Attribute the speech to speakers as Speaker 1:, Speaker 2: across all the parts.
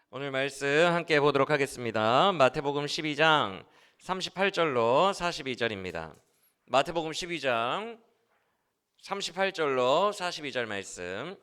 Speaker 1: 오늘 말씀 함께 보도록 하겠습니다. 마태복음 12장 38절로 42절입니다. 마태복음 12장 38절로 42절 말씀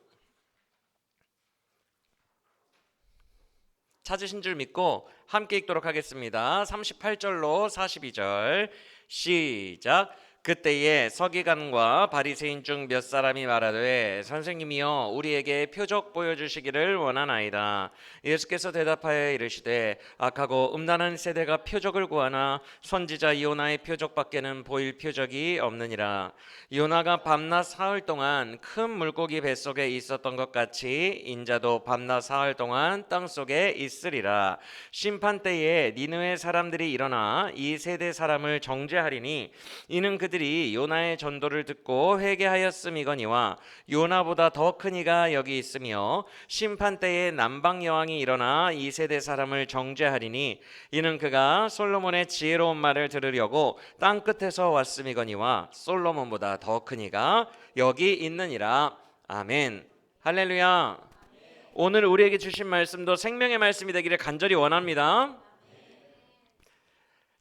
Speaker 1: 찾으신 줄 믿고 함께 읽도록 하겠습니다. 38절로 42절 시작. 그때에 서기관과 바리새인 중 몇 사람이 말하되 선생님이여 우리에게 표적 보여주시기를 원하나이다. 예수께서 대답하여 이르시되 악하고 음란한 세대가 표적을 구하나 선지자 요나의 표적밖에는 보일 표적이 없느니라. 요나가 밤낮 사흘 동안 큰 물고기 뱃속에 있었던 것 같이 인자도 밤낮 사흘 동안 땅속에 있으리라. 심판 때에 니느웨 사람들이 일어나 이 세대 사람을 정죄하리니 이는 그들이 요나의 전도를 듣고 회개하였음이거니와 요나보다 더 큰 이가 여기 있으며 심판 때에 남방 여왕이 일어나 이 세대 사람을 정죄하리니 이는 그가 솔로몬의 지혜로운 말을 들으려고 땅 끝에서 왔음이거니와 솔로몬보다 더 큰 이가 여기 있느니라. 아멘. 할렐루야. 오늘 우리에게 주신 말씀도 생명의 말씀이 되기를 간절히 원합니다.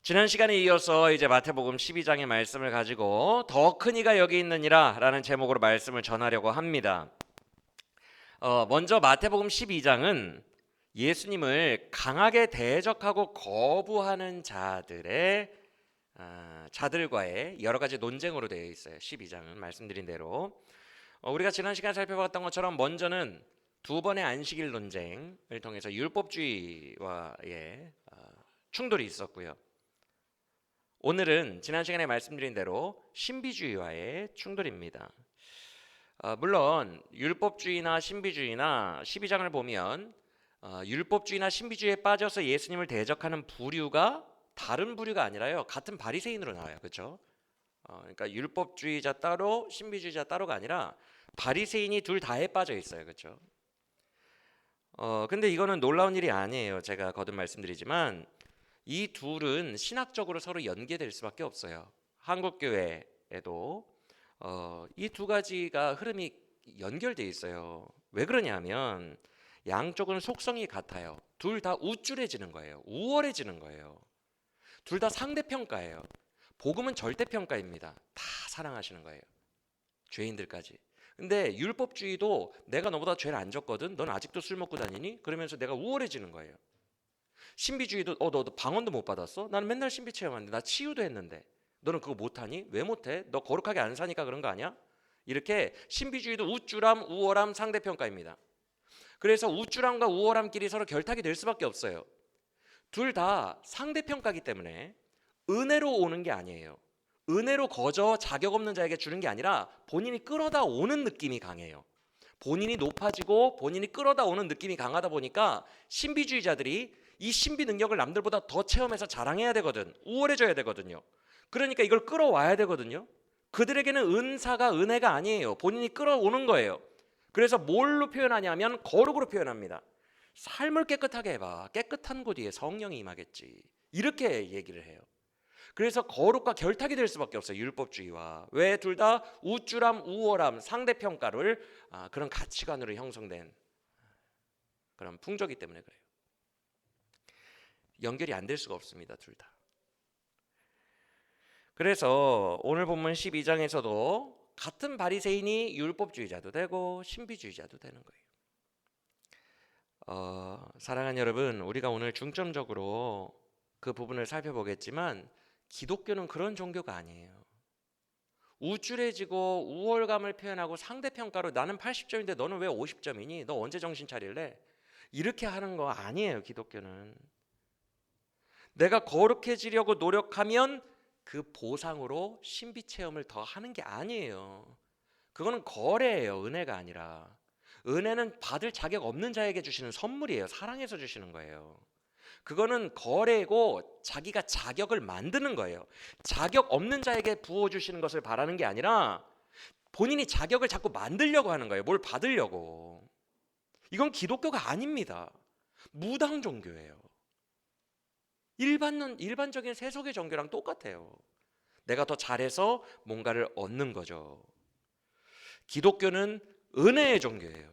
Speaker 1: 지난 시간에 이어서 이제 마태복음 12장의 말씀을 가지고 더 큰 이가 여기 있느니라 라는 제목으로 말씀을 전하려고 합니다. 먼저 마태복음 12장은 예수님을 강하게 대적하고 거부하는 자들과의 여러 가지 논쟁으로 되어 있어요. 12장은 말씀드린 대로 우리가 지난 시간에 살펴봤던 것처럼 먼저는 두 번의 안식일 논쟁을 통해서 율법주의와의 충돌이 있었고요. 오늘은 지난 시간에 말씀드린 대로 신비주의와의 충돌입니다. 물론 율법주의나 신비주의나 12장을 보면 율법주의나 신비주의에 빠져서 예수님을 대적하는 부류가 다른 부류가 아니라요, 같은 바리새인으로 나와요. 그렇죠? 그러니까 율법주의자 따로 신비주의자 따로가 아니라 바리새인이 둘 다에 빠져 있어요. 그렇죠? 근데 이거는 놀라운 일이 아니에요. 제가 거듭 말씀드리지만 이 둘은 신학적으로 서로 연계될 수밖에 없어요. 한국교회에도 이 두 가지가 흐름이 연결돼 있어요. 왜 그러냐면 양쪽은 속성이 같아요. 둘 다 우쭐해지는 거예요. 우월해지는 거예요. 둘 다 상대평가예요. 복음은 절대평가입니다. 다 사랑하시는 거예요. 죄인들까지. 근데 율법주의도 내가 너보다 죄를 안 졌거든. 넌 아직도 술 먹고 다니니? 그러면서 내가 우월해지는 거예요. 신비주의도 너 방언도 못 받았어? 나는 맨날 신비 체험하는데 나 치유도 했는데 너는 그거 못하니? 왜 못해? 너 거룩하게 안 사니까 그런 거 아니야? 이렇게 신비주의도 우쭐함, 우월함, 상대평가입니다. 그래서 우쭐함과 우월함끼리 서로 결탁이 될 수밖에 없어요. 둘 다 상대평가이기 때문에 은혜로 오는 게 아니에요. 은혜로 거저 자격 없는 자에게 주는 게 아니라 본인이 끌어다 오는 느낌이 강해요. 본인이 높아지고 본인이 끌어다 오는 느낌이 강하다 보니까 신비주의자들이 이 신비 능력을 남들보다 더 체험해서 자랑해야 되거든. 우월해져야 되거든요. 그러니까 이걸 끌어와야 되거든요. 그들에게는 은사가 은혜가 아니에요. 본인이 끌어오는 거예요. 그래서 뭘로 표현하냐면 거룩으로 표현합니다. 삶을 깨끗하게 해봐. 깨끗한 곳 위에 성령이 임하겠지. 이렇게 얘기를 해요. 그래서 거룩과 결탁이 될 수밖에 없어요. 율법주의와. 왜 둘 다 우쭐함, 우월함, 상대평가를 그런 가치관으로 형성된 그런 풍조기 때문에 그래요. 연결이 안 될 수가 없습니다. 둘 다. 그래서 오늘 본문 12장에서도 같은 바리새인이 율법주의자도 되고 신비주의자도 되는 거예요. 사랑하는 여러분, 우리가 오늘 중점적으로 그 부분을 살펴보겠지만 기독교는 그런 종교가 아니에요. 우쭐해지고 우월감을 표현하고 상대평가로 나는 80점인데 너는 왜 50점이니? 너 언제 정신 차릴래? 이렇게 하는 거 아니에요. 기독교는. 내가 거룩해지려고 노력하면 그 보상으로 신비 체험을 더 하는 게 아니에요. 그거는 거래예요. 은혜가 아니라. 은혜는 받을 자격 없는 자에게 주시는 선물이에요. 사랑해서 주시는 거예요. 그거는 거래고 자기가 자격을 만드는 거예요. 자격 없는 자에게 부어주시는 것을 바라는 게 아니라 본인이 자격을 자꾸 만들려고 하는 거예요. 뭘 받으려고. 이건 기독교가 아닙니다. 무당 종교예요. 일반적인 세속의 종교랑 똑같아요. 내가 더 잘해서 뭔가를 얻는 거죠. 기독교는 은혜의 종교예요.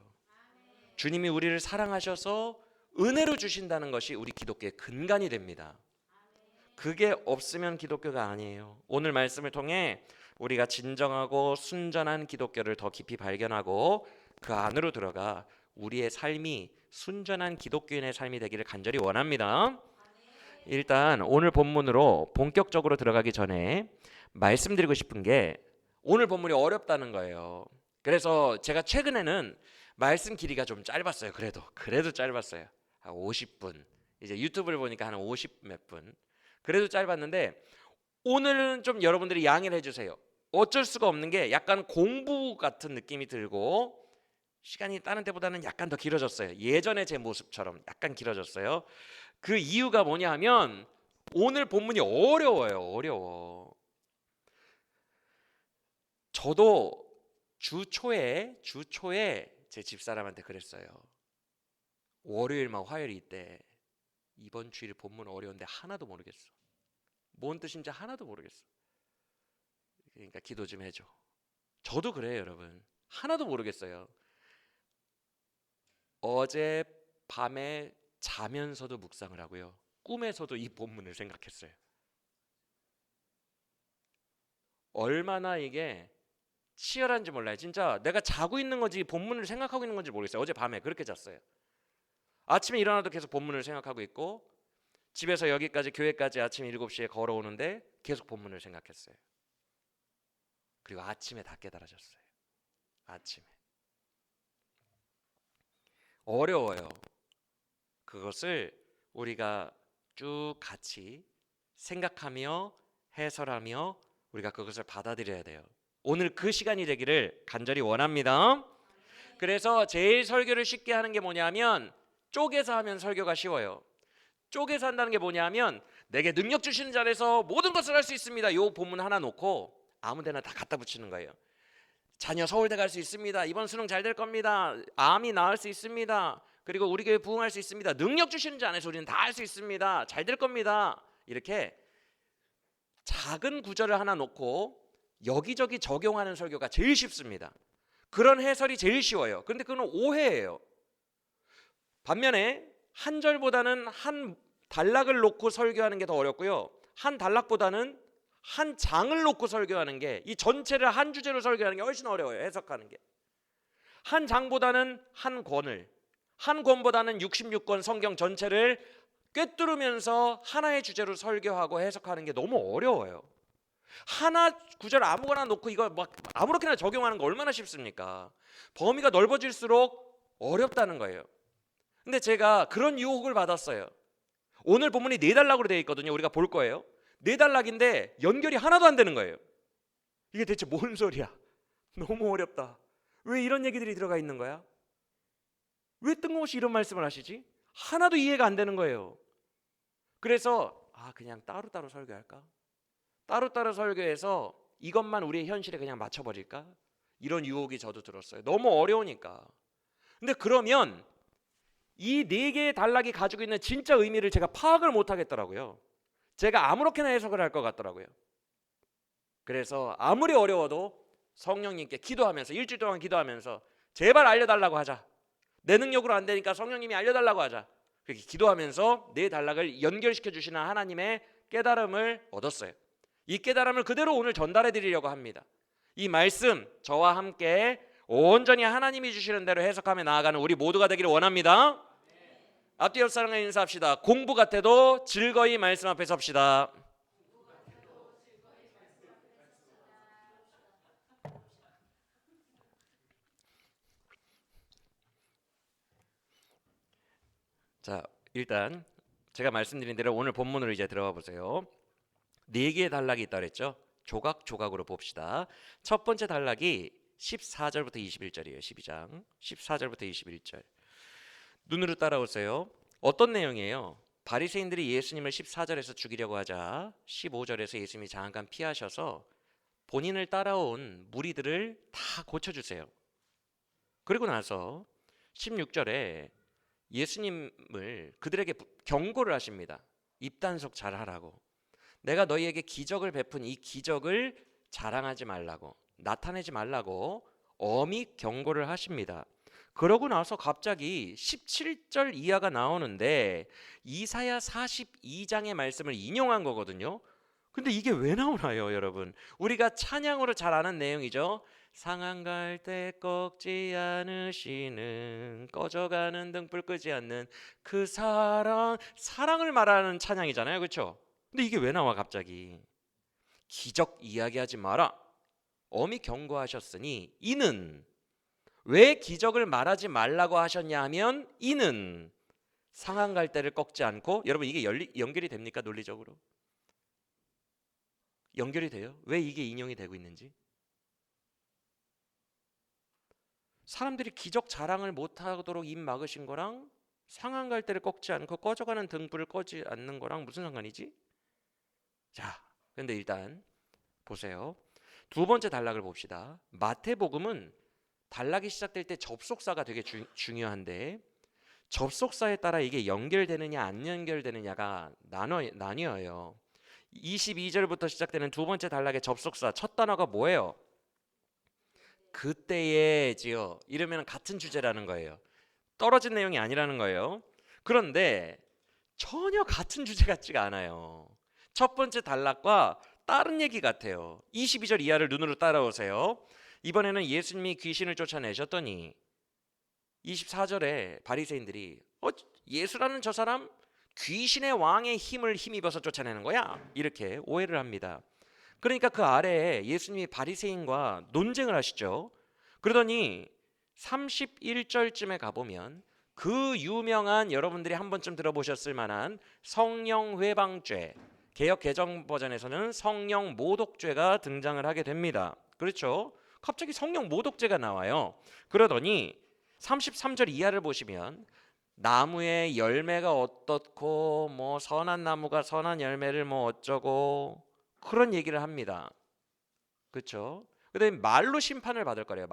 Speaker 1: 주님이 우리를 사랑하셔서 은혜로 주신다는 것이 우리 기독교의 근간이 됩니다. 그게 없으면 기독교가 아니에요. 오늘 말씀을 통해 우리가 진정하고 순전한 기독교를 더 깊이 발견하고 그 안으로 들어가 우리의 삶이 순전한 기독교인의 삶이 되기를 간절히 원합니다. 일단 오늘 본문으로 본격적으로 들어가기 전에 말씀드리고 싶은 게 오늘 본문이 어렵다는 거예요. 그래서 제가 최근에는 말씀 길이가 좀 짧았어요. 그래도 짧았어요. 한 50분. 이제 유튜브를 보니까 한 50 몇 분. 그래도 짧았는데 오늘은 좀 여러분들이 양해를 해주세요. 어쩔 수가 없는 게 약간 공부 같은 느낌이 들고 시간이 다른 때보다는 약간 더 길어졌어요. 예전에 제 모습처럼 약간 길어졌어요. 그 이유가 뭐냐 하면 오늘 본문이 어려워. 저도 주 초에 제 집사람한테 그랬어요. 월요일 막 화요일 이때 이번 주일 본문 어려운데 하나도 모르겠어. 뭔 뜻인지 하나도 모르겠어. 그러니까 기도 좀 해줘. 저도 그래요, 여러분. 하나도 모르겠어요. 어제 밤에 자면서도 묵상을 하고요. 꿈에서도 이 본문을 생각했어요. 얼마나 이게 치열한지 몰라요. 진짜 내가 자고 있는 건지 본문을 생각하고 있는 건지 모르겠어요. 어제 밤에 그렇게 잤어요. 아침에 일어나도 계속 본문을 생각하고 있고 집에서 여기까지 교회까지 아침 7시에 걸어오는데 계속 본문을 생각했어요. 그리고 아침에 다 깨달아졌어요. 아침에. 어려워요. 그것을 우리가 쭉 같이 생각하며 해설하며 우리가 그것을 받아들여야 돼요. 오늘 그 시간이 되기를 간절히 원합니다. 그래서 제일 설교를 쉽게 하는 게 뭐냐면 쪼개서 하면 설교가 쉬워요. 쪼개서 한다는 게 뭐냐면 내게 능력 주시는 자에서 모든 것을 할 수 있습니다. 요 본문 하나 놓고 아무 데나 다 갖다 붙이는 거예요. 자녀 서울대 갈 수 있습니다. 이번 수능 잘 될 겁니다. 암이 나을 수 있습니다. 그리고 우리 교회 부흥할 수 있습니다. 능력 주시는 자 안에서 우리는 다 할 수 있습니다. 잘 될 겁니다. 이렇게 작은 구절을 하나 놓고 여기저기 적용하는 설교가 제일 쉽습니다. 그런 해설이 제일 쉬워요. 그런데 그건 오해예요. 반면에 한 절보다는 한 단락을 놓고 설교하는 게 더 어렵고요. 한 단락보다는 한 장을 놓고 설교하는 게 이 전체를 한 주제로 설교하는 게 훨씬 어려워요. 해석하는 게. 한 장보다는 한 권을, 한 권보다는 66권 성경 전체를 꿰뚫으면서 하나의 주제로 설교하고 해석하는 게 너무 어려워요. 하나 구절 아무거나 놓고 이거 막 아무렇게나 적용하는 거 얼마나 쉽습니까? 범위가 넓어질수록 어렵다는 거예요. 근데 제가 그런 유혹을 받았어요. 오늘 본문이 4단락으로 되어 있거든요. 우리가 볼 거예요. 4단락인데 연결이 하나도 안 되는 거예요. 이게 대체 뭔 소리야? 너무 어렵다. 왜 이런 얘기들이 들어가 있는 거야? 왜 뜬금없이 이런 말씀을 하시지? 하나도 이해가 안 되는 거예요. 그래서 그냥 따로따로 설교할까? 따로따로 설교해서 이것만 우리의 현실에 그냥 맞춰버릴까? 이런 유혹이 저도 들었어요. 너무 어려우니까. 근데 그러면 이 4개의 단락이 가지고 있는 진짜 의미를 제가 파악을 못 하겠더라고요. 제가 아무렇게나 해석을 할 것 같더라고요. 그래서 아무리 어려워도 성령님께 기도하면서 일주일 동안 기도하면서 제발 알려달라고 하자. 내 능력으로 안 되니까 성령님이 알려달라고 하자. 그렇게 기도하면서 4단락을 연결시켜 주시는 하나님의 깨달음을 얻었어요. 이 깨달음을 그대로 오늘 전달해 드리려고 합니다. 이 말씀 저와 함께 온전히 하나님이 주시는 대로 해석하며 나아가는 우리 모두가 되기를 원합니다. 앞뒤 옆 사람과 인사합시다. 공부 같아도 즐거이 말씀 앞에 섭시다. 자, 일단 제가 말씀드린 대로 오늘 본문으로 이제 들어가 보세요. 4개의 단락이 있다 그랬죠. 조각조각으로 봅시다. 첫 번째 단락이 14절부터 21절이에요. 12장 14절부터 21절. 눈으로 따라오세요. 어떤 내용이에요? 바리새인들이 예수님을 14절에서 죽이려고 하자 15절에서 예수님이 잠깐 피하셔서 본인을 따라온 무리들을 다 고쳐주세요. 그리고 나서 16절에 예수님을 그들에게 경고를 하십니다. 입단속 잘하라고. 내가 너희에게 기적을 베푼 이 기적을 자랑하지 말라고, 나타내지 말라고 엄히 경고를 하십니다. 그러고 나서 갑자기 17절 이하가 나오는데 이사야 42장의 말씀을 인용한 거거든요. 근데 이게 왜 나오나요, 여러분? 우리가 찬양으로 잘 아는 내용이죠. 상한 갈대 꺾지 않으시는 꺼져가는 등불 끄지 않는 그 사랑을 말하는 찬양이잖아요, 그렇죠? 근데 이게 왜 나와 갑자기? 기적 이야기하지 마라. 엄히 경고하셨으니 이는 왜 기적을 말하지 말라고 하셨냐 하면 이는 상한 갈대를 꺾지 않고 여러분 이게 연결이 됩니까? 논리적으로 연결이 돼요? 왜 이게 인용이 되고 있는지 사람들이 기적 자랑을 못하도록 입 막으신 거랑 상한 갈대를 꺾지 않고 꺼져가는 등불을 꺼지 않는 거랑 무슨 상관이지? 자, 근데 일단 보세요. 두 번째 단락을 봅시다. 마태복음은 단락이 시작될 때 접속사가 되게 중요한데 접속사에 따라 이게 연결되느냐 안 연결되느냐가 나뉘어요. 22절부터 시작되는 두 번째 단락의 접속사 첫 단어가 뭐예요? 그때에지요. 이러면 같은 주제라는 거예요. 떨어진 내용이 아니라는 거예요. 그런데 전혀 같은 주제 같지가 않아요. 첫 번째 단락과 다른 얘기 같아요. 22절 이하를 눈으로 따라오세요. 이번에는 예수님이 귀신을 쫓아내셨더니 24절에 바리새인들이 예수라는 저 사람 귀신의 왕의 힘을 힘입어서 쫓아내는 거야? 이렇게 오해를 합니다. 그러니까 그 아래에 예수님이 바리새인과 논쟁을 하시죠. 그러더니 31절쯤에 가보면 그 유명한 여러분들이 한 번쯤 들어보셨을 만한 성령 회방죄, 개역 개정 버전에서는 성령 모독죄가 등장을 하게 됩니다. 그렇죠? 갑자기 성령 모독죄가 나와요. 그러더니 33절 이하를 보시면 나무의 열매가 어떻고 뭐 선한 나무가 선한 열매를 뭐 어쩌고 그런 얘기를 합니다. 그렇죠? 그다음에 말로 심판을 받을 거래요.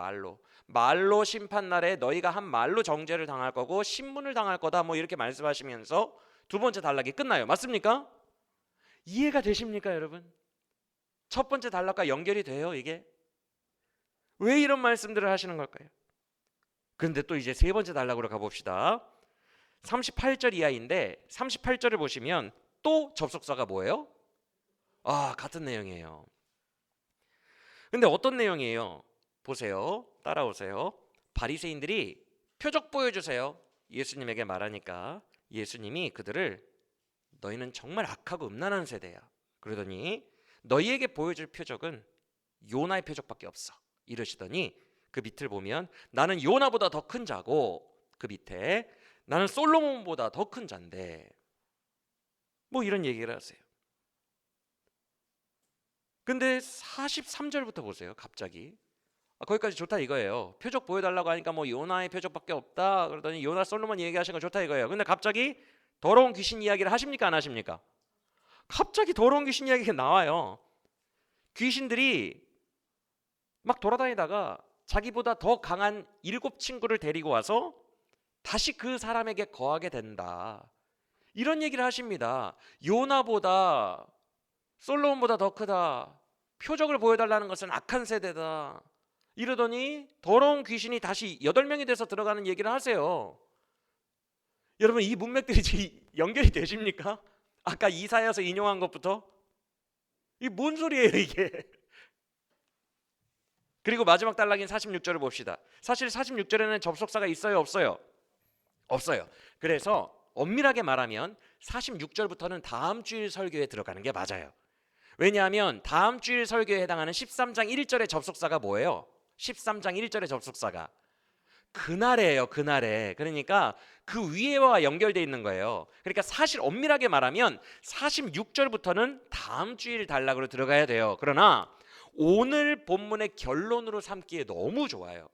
Speaker 1: 말로 심판 날에 너희가 한 말로 정죄를 당할 거고 신문을 당할 거다 뭐 이렇게 말씀하시면서 두 번째 단락이 끝나요. 맞습니까? 이해가 되십니까, 여러분? 첫 번째 단락과 연결이 돼요, 이게? 왜 이런 말씀들을 하시는 걸까요? 그런데 또 이제 세 번째 단락으로 가봅시다. 38절 이하인데 38절을 보시면 또 접속사가 뭐예요? 같은 내용이에요. 근데 어떤 내용이에요? 보세요. 따라오세요. 바리새인들이 표적 보여주세요. 예수님에게 말하니까 예수님이 그들을 너희는 정말 악하고 음란한 세대야. 그러더니 너희에게 보여줄 표적은 요나의 표적밖에 없어. 이러시더니 그 밑을 보면 나는 요나보다 더 큰 자고 그 밑에 나는 솔로몬보다 더 큰 자인데 뭐 이런 얘기를 하세요. 근데 43절부터 보세요. 갑자기 거기까지 좋다 이거예요. 표적 보여달라고 하니까 뭐 요나의 표적밖에 없다 그러더니 요나 솔로몬 얘기하신 거 좋다 이거예요. 근데 갑자기 더러운 귀신 이야기를 하십니까 안 하십니까? 갑자기 더러운 귀신 이야기가 나와요. 귀신들이 막 돌아다니다가 자기보다 더 강한 7 친구를 데리고 와서 다시 그 사람에게 거하게 된다. 이런 얘기를 하십니다. 요나보다 솔로몬보다 더 크다. 표적을 보여달라는 것은 악한 세대다. 이러더니 더러운 귀신이 다시 8명이 돼서 들어가는 얘기를 하세요. 여러분 이 문맥들이 연결이 되십니까? 아까 이사야서 인용한 것부터 이게 뭔 소리예요 이게? 그리고 마지막 단락인 46절을 봅시다. 사실 46절에는 접속사가 있어요 없어요? 없어요. 그래서 엄밀하게 말하면 46절부터는 다음 주일 설교에 들어가는 게 맞아요. 왜냐하면 다음 주일 설교에 해당하는 13장 1절의 접속사가 뭐예요? 13장 1절의 접속사가 그날에요. 그날에. 그러니까 그 위에와 연결되어 있는 거예요. 그러니까 사실 엄밀하게 말하면 46절부터는 다음 주일 단락으로 들어가야 돼요. 그러나 오늘 본문의 결론으로 삼기에 너무 좋아요.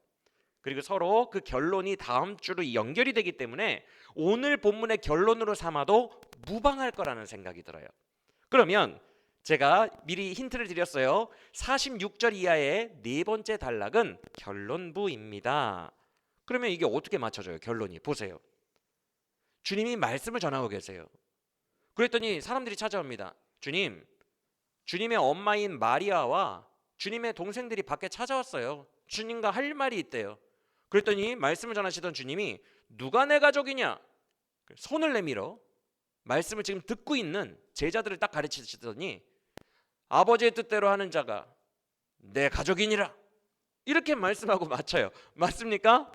Speaker 1: 그리고 서로 그 결론이 다음 주로 연결이 되기 때문에 오늘 본문의 결론으로 삼아도 무방할 거라는 생각이 들어요. 그러면 제가 미리 힌트를 드렸어요. 46절 이하의 네 번째 단락은 결론부입니다. 그러면 이게 어떻게 맞춰져요? 결론이 보세요. 주님이 말씀을 전하고 계세요. 그랬더니 사람들이 찾아옵니다. 주님, 주님의 엄마인 마리아와 주님의 동생들이 밖에 찾아왔어요. 주님과 할 말이 있대요. 그랬더니 말씀을 전하시던 주님이 누가 내 가족이냐? 손을 내밀어 말씀을 지금 듣고 있는 제자들을 딱 가르치시더니 아버지의 뜻대로 하는 자가 내 가족이니라 이렇게 말씀하고 마쳐요. 맞습니까?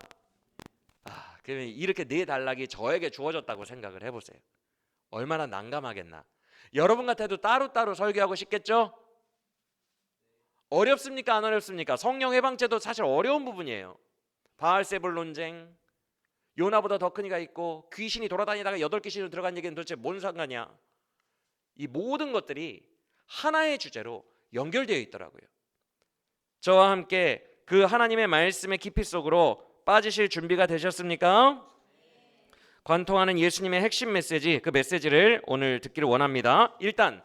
Speaker 1: 그러면 이렇게 네 단락이 저에게 주어졌다고 생각을 해보세요. 얼마나 난감하겠나. 여러분 같아도 따로따로 설교하고 싶겠죠? 어렵습니까? 안 어렵습니까? 성령 해방죄도 사실 어려운 부분이에요. 바알세불 논쟁, 요나보다 더 큰 이가 있고 귀신이 돌아다니다가 8귀신으로 들어간 얘기는 도대체 뭔 상관이야. 이 모든 것들이 하나의 주제로 연결되어 있더라고요. 저와 함께 그 하나님의 말씀의 깊이 속으로 빠지실 준비가 되셨습니까? 관통하는 예수님의 핵심 메시지, 그 메시지를 오늘 듣기를 원합니다. 일단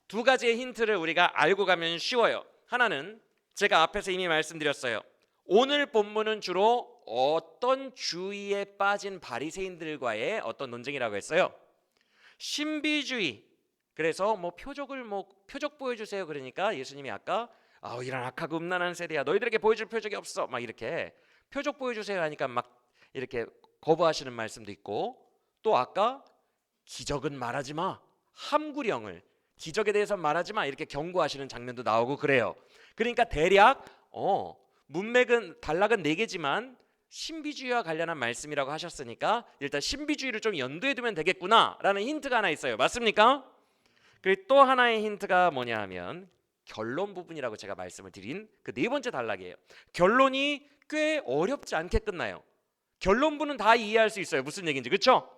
Speaker 1: 두 가지의 힌트를 우리가 알고 가면 쉬워요. 하나는 제가 앞에서 이미 말씀드렸어요. 오늘 본문은 주로 어떤 주의에 빠진 바리새인들과의 어떤 논쟁이라고 했어요. 신비주의. 그래서 표적 보여주세요. 그러니까 예수님이 아까 이런 악하고 음란한 세대야. 너희들에게 보여줄 표적이 없어. 막 이렇게 표적 보여주세요 하니까 막 이렇게 거부하시는 말씀도 있고, 또 아까 기적은 말하지 마. 함구령을 기적에 대해서 말하지 마 이렇게 경고하시는 장면도 나오고 그래요. 그러니까 대략 문맥은 단락은 4개지만 신비주의와 관련한 말씀이라고 하셨으니까 일단 신비주의를 좀 염두에 두면 되겠구나라는 힌트가 하나 있어요. 맞습니까? 그리고 또 하나의 힌트가 뭐냐 하면 결론 부분이라고 제가 말씀을 드린 그 4번째 단락이에요. 결론이 꽤 어렵지 않게 끝나요. 결론부는 다 이해할 수 있어요. 무슨 얘기인지. 그렇죠?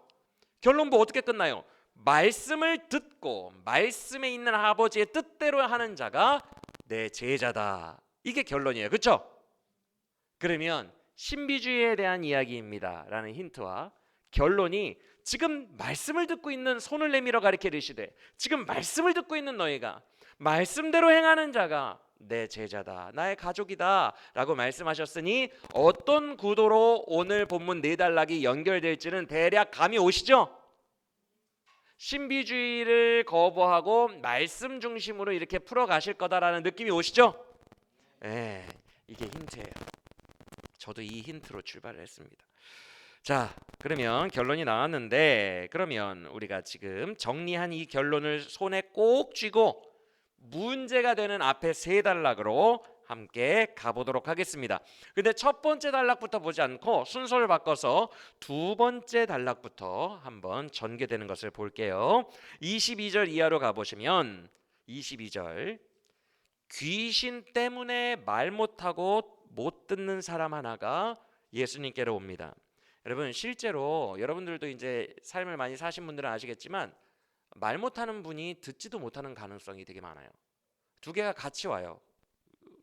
Speaker 1: 결론부 어떻게 끝나요? 말씀을 듣고 말씀에 있는 아버지의 뜻대로 하는 자가 내 제자다. 이게 결론이에요. 그렇죠? 그러면 신비주의에 대한 이야기입니다 라는 힌트와 결론이 지금 말씀을 듣고 있는 손을 내밀어 가리켜 이르시되 지금 말씀을 듣고 있는 너희가 말씀대로 행하는 자가 내 제자다, 나의 가족이다 라고 말씀하셨으니 어떤 구도로 오늘 본문 4단락이 연결될지는 대략 감이 오시죠? 신비주의를 거부하고 말씀 중심으로 이렇게 풀어가실 거다라는 느낌이 오시죠? 네, 이게 힌트예요. 저도 이 힌트로 출발을 했습니다. 자, 그러면 결론이 나왔는데 그러면 우리가 지금 정리한 이 결론을 손에 꼭 쥐고 문제가 되는 앞에 3단락으로 함께 가보도록 하겠습니다. 근데 첫 번째 단락부터 보지 않고 순서를 바꿔서 2번째 단락부터 한번 전개되는 것을 볼게요. 22절 이하로 가보시면 22절 귀신 때문에 말 못하고 못 듣는 사람 하나가 예수님께로 옵니다. 여러분 실제로 여러분들도 이제 삶을 많이 사신 분들은 아시겠지만 말 못하는 분이 듣지도 못하는 가능성이 되게 많아요. 2개가 같이 와요.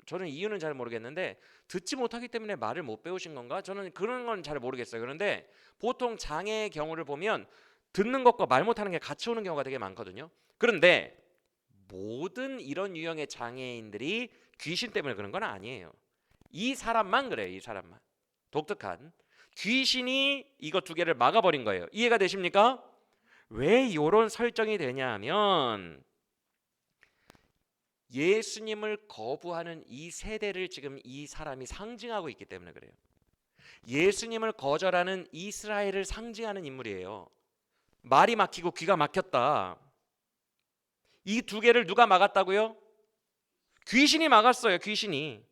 Speaker 1: 저는 이유는 잘 모르겠는데 듣지 못하기 때문에 말을 못 배우신 건가? 저는 그런 건 잘 모르겠어요. 그런데 보통 장애의 경우를 보면 듣는 것과 말 못하는 게 같이 오는 경우가 되게 많거든요. 그런데 모든 이런 유형의 장애인들이 귀신 때문에 그런 건 아니에요. 이 사람만 그래요. 이 사람만. 독특한 귀신이 이거 2개를 막아버린 거예요. 이해가 되십니까? 왜 이런 설정이 되냐 하면 예수님을 거부하는 이 세대를 지금 이 사람이 상징하고 있기 때문에 그래요. 예수님을 거절하는 이스라엘을 상징하는 인물이에요. 말이 막히고 귀가 막혔다. 이 2개를 누가 막았다고요? 귀신이 막았어요. 귀신이.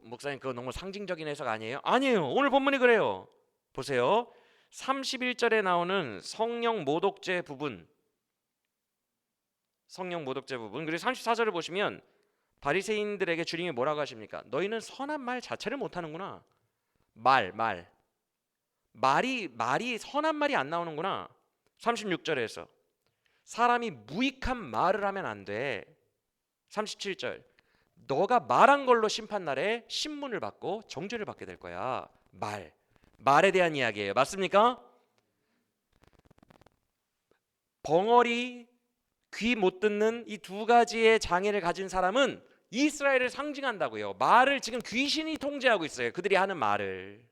Speaker 1: 목사님 그거 너무 상징적인 해석 아니에요? 아니에요. 오늘 본문이 그래요. 보세요. 31절에 나오는 성령 모독죄 부분. 그리고 34절을 보시면 바리새인들에게 주님이 뭐라고 하십니까? 너희는 선한 말 자체를 못하는구나. 말이 선한 말이 안 나오는구나. 36절에서 사람이 무익한 말을 하면 안 돼. 37절 너가 말한 걸로 심판날에 신문을 받고 정죄를 받게 될 거야. 말에 대한 이야기예요. 맞습니까? 벙어리, 귀 못 듣는 이 2가지의 장애를 가진 사람은 이스라엘을 상징한다고요. 말을 지금 귀신이 통제하고 있어요. 그들이 하는 말을.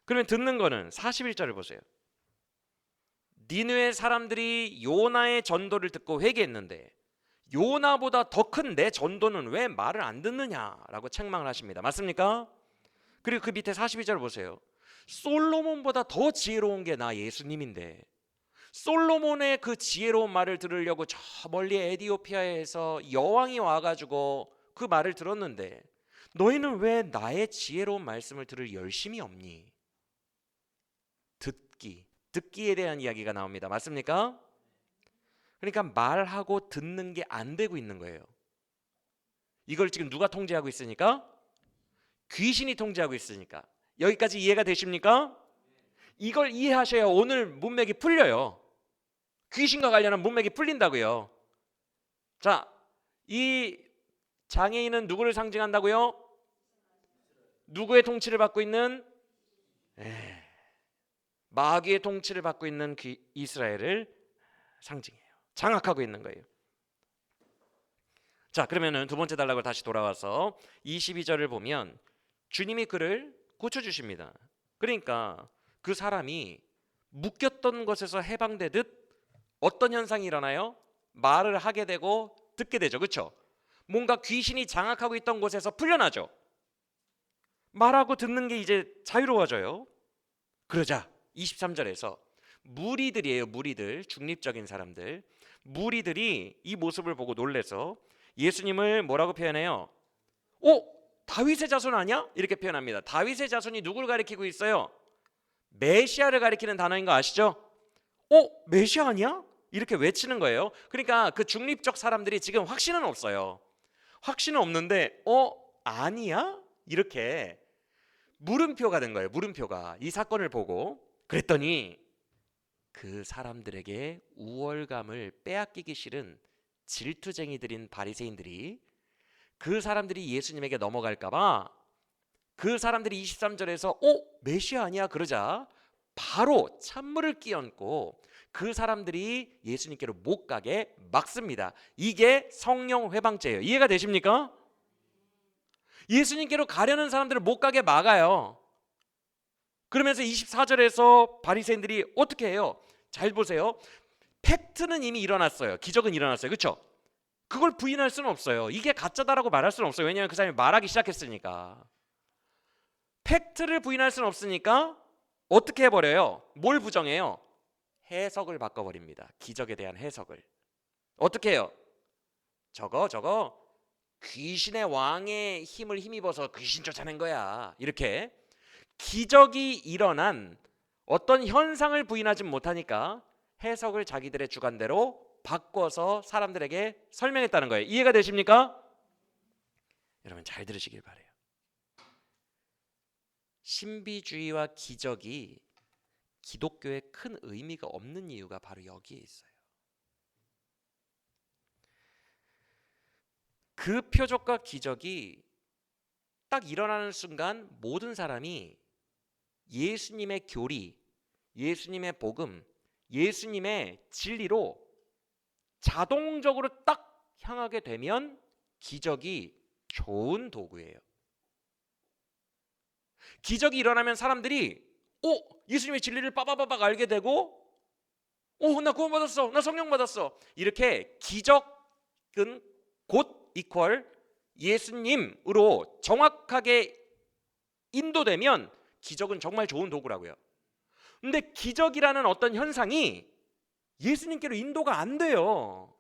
Speaker 1: 그러면 듣는 거는 41절을 보세요. 니느웨 사람들이 요나의 전도를 듣고 회개했는데 요나보다 더 큰 내 전도는 왜 말을 안 듣느냐라고 책망을 하십니다. 맞습니까? 그리고 그 밑에 42절 보세요. 솔로몬보다 더 지혜로운 게 나 예수님인데 솔로몬의 그 지혜로운 말을 들으려고 저 멀리 에디오피아에서 여왕이 와가지고 그 말을 들었는데 너희는 왜 나의 지혜로운 말씀을 들을 열심이 없니? 듣기에 대한 이야기가 나옵니다. 맞습니까? 그러니까 말하고 듣는 게 안 되고 있는 거예요. 이걸 지금 누가 통제하고 있으니까? 귀신이 통제하고 있으니까. 여기까지 이해가 되십니까? 이걸 이해하셔야 오늘 문맥이 풀려요. 귀신과 관련한 문맥이 풀린다고요. 자, 이 장애인은 누구를 상징한다고요? 누구의 통치를 받고 있는? 마귀의 통치를 받고 있는 이스라엘을 상징해요. 장악하고 있는 거예요. 자, 그러면은 두 번째 단락을 다시 돌아와서 22절을 보면 주님이 그를 고쳐주십니다. 그러니까 그 사람이 묶였던 것에서 해방되듯 어떤 현상이 일어나요? 말을 하게 되고 듣게 되죠. 그렇죠? 뭔가 귀신이 장악하고 있던 곳에서 풀려나죠. 말하고 듣는 게 이제 자유로워져요. 그러자 23절에서 무리들이에요. 무리들, 중립적인 사람들. 무리들이 이 모습을 보고 놀래서 예수님을 뭐라고 표현해요? 다윗의 자손 아니야? 이렇게 표현합니다. 다윗의 자손이 누구를 가리키고 있어요? 메시아를 가리키는 단어인 거 아시죠? 메시아 아니야? 이렇게 외치는 거예요. 그러니까 그 중립적 사람들이 지금 확신은 없어요. 확신은 없는데 아니야? 이렇게 물음표가 된 거예요. 물음표가 이 사건을 보고. 그랬더니 그 사람들에게 우월감을 빼앗기기 싫은 질투쟁이들인 바리새인들이 그 사람들이 예수님에게 넘어갈까 봐 그 사람들이 23절에서 메시아 아니야 그러자 바로 찬물을 끼얹고 그 사람들이 예수님께로 못 가게 막습니다. 이게 성령 회방죄예요. 이해가 되십니까? 예수님께로 가려는 사람들을 못 가게 막아요. 그러면서 24절에서 바리새인들이 어떻게 해요? 잘 보세요. 팩트는 이미 일어났어요. 기적은 일어났어요. 그렇죠? 그걸 부인할 수는 없어요. 이게 가짜다라고 말할 수는 없어요. 왜냐하면 그 사람이 말하기 시작했으니까. 팩트를 부인할 수는 없으니까 어떻게 해버려요? 뭘 부정해요? 해석을 바꿔버립니다. 기적에 대한 해석을. 어떻게 해요? 저거 귀신의 왕의 힘을 힘입어서 귀신 쫓아낸 거야. 이렇게 기적이 일어난 어떤 현상을 부인하지 못하니까 해석을 자기들의 주관대로 바꿔서 사람들에게 설명했다는 거예요. 이해가 되십니까? 여러분 잘 들으시길 바래요. 신비주의와 기적이 기독교에 큰 의미가 없는 이유가 바로 여기에 있어요. 그 표적과 기적이 딱 일어나는 순간 모든 사람이 예수님의 교리, 예수님의 복음, 예수님의 진리로 자동적으로 딱 향하게 되면 기적이 좋은 도구예요. 기적이 일어나면 사람들이 예수님의 진리를 빠바바박 알게 되고 나 구원 받았어, 나 성령 받았어. 이렇게 기적은 곧 이퀄 예수님으로 정확하게 인도되면 기적은 정말 좋은 도구라고요. 근데 기적이라는 어떤 현상이 예수님께로 인도가 안 돼요.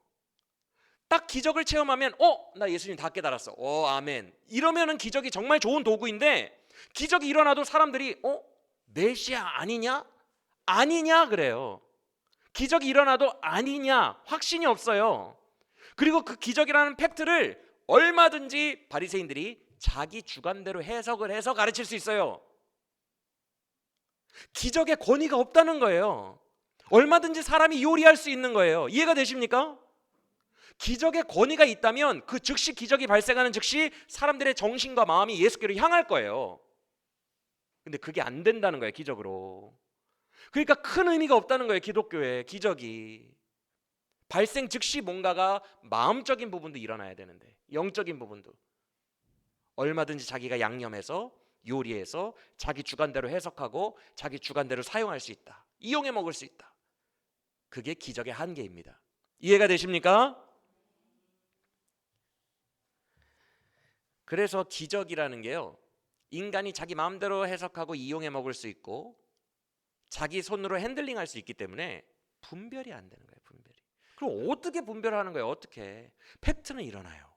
Speaker 1: 딱 기적을 체험하면 나 예수님 다 깨달았어. 아멘. 이러면은 기적이 정말 좋은 도구인데 기적이 일어나도 사람들이 메시아 아니냐? 아니냐 그래요. 기적이 일어나도 아니냐 확신이 없어요. 그리고 그 기적이라는 팩트를 얼마든지 바리새인들이 자기 주관대로 해석을 해서 가르칠 수 있어요. 기적의 권위가 없다는 거예요. 얼마든지 사람이 요리할 수 있는 거예요. 이해가 되십니까? 기적의 권위가 있다면 그 즉시 기적이 발생하는 즉시 사람들의 정신과 마음이 예수께로 향할 거예요. 근데 그게 안 된다는 거예요. 기적으로. 그러니까 큰 의미가 없다는 거예요. 기독교에 기적이 발생 즉시 뭔가가 마음적인 부분도 일어나야 되는데 영적인 부분도 얼마든지 자기가 양념해서 요리해서 자기 주관대로 해석하고 자기 주관대로 사용할 수 있다. 이용해 먹을 수 있다. 그게 기적의 한계입니다. 이해가 되십니까? 그래서 기적이라는 게요, 인간이 자기 마음대로 해석하고 이용해 먹을 수 있고 자기 손으로 핸들링할 수 있기 때문에 분별이 안 되는 거예요. 분별이. 그럼 어떻게 분별하는 거예요? 어떻게? 팩트는 일어나요.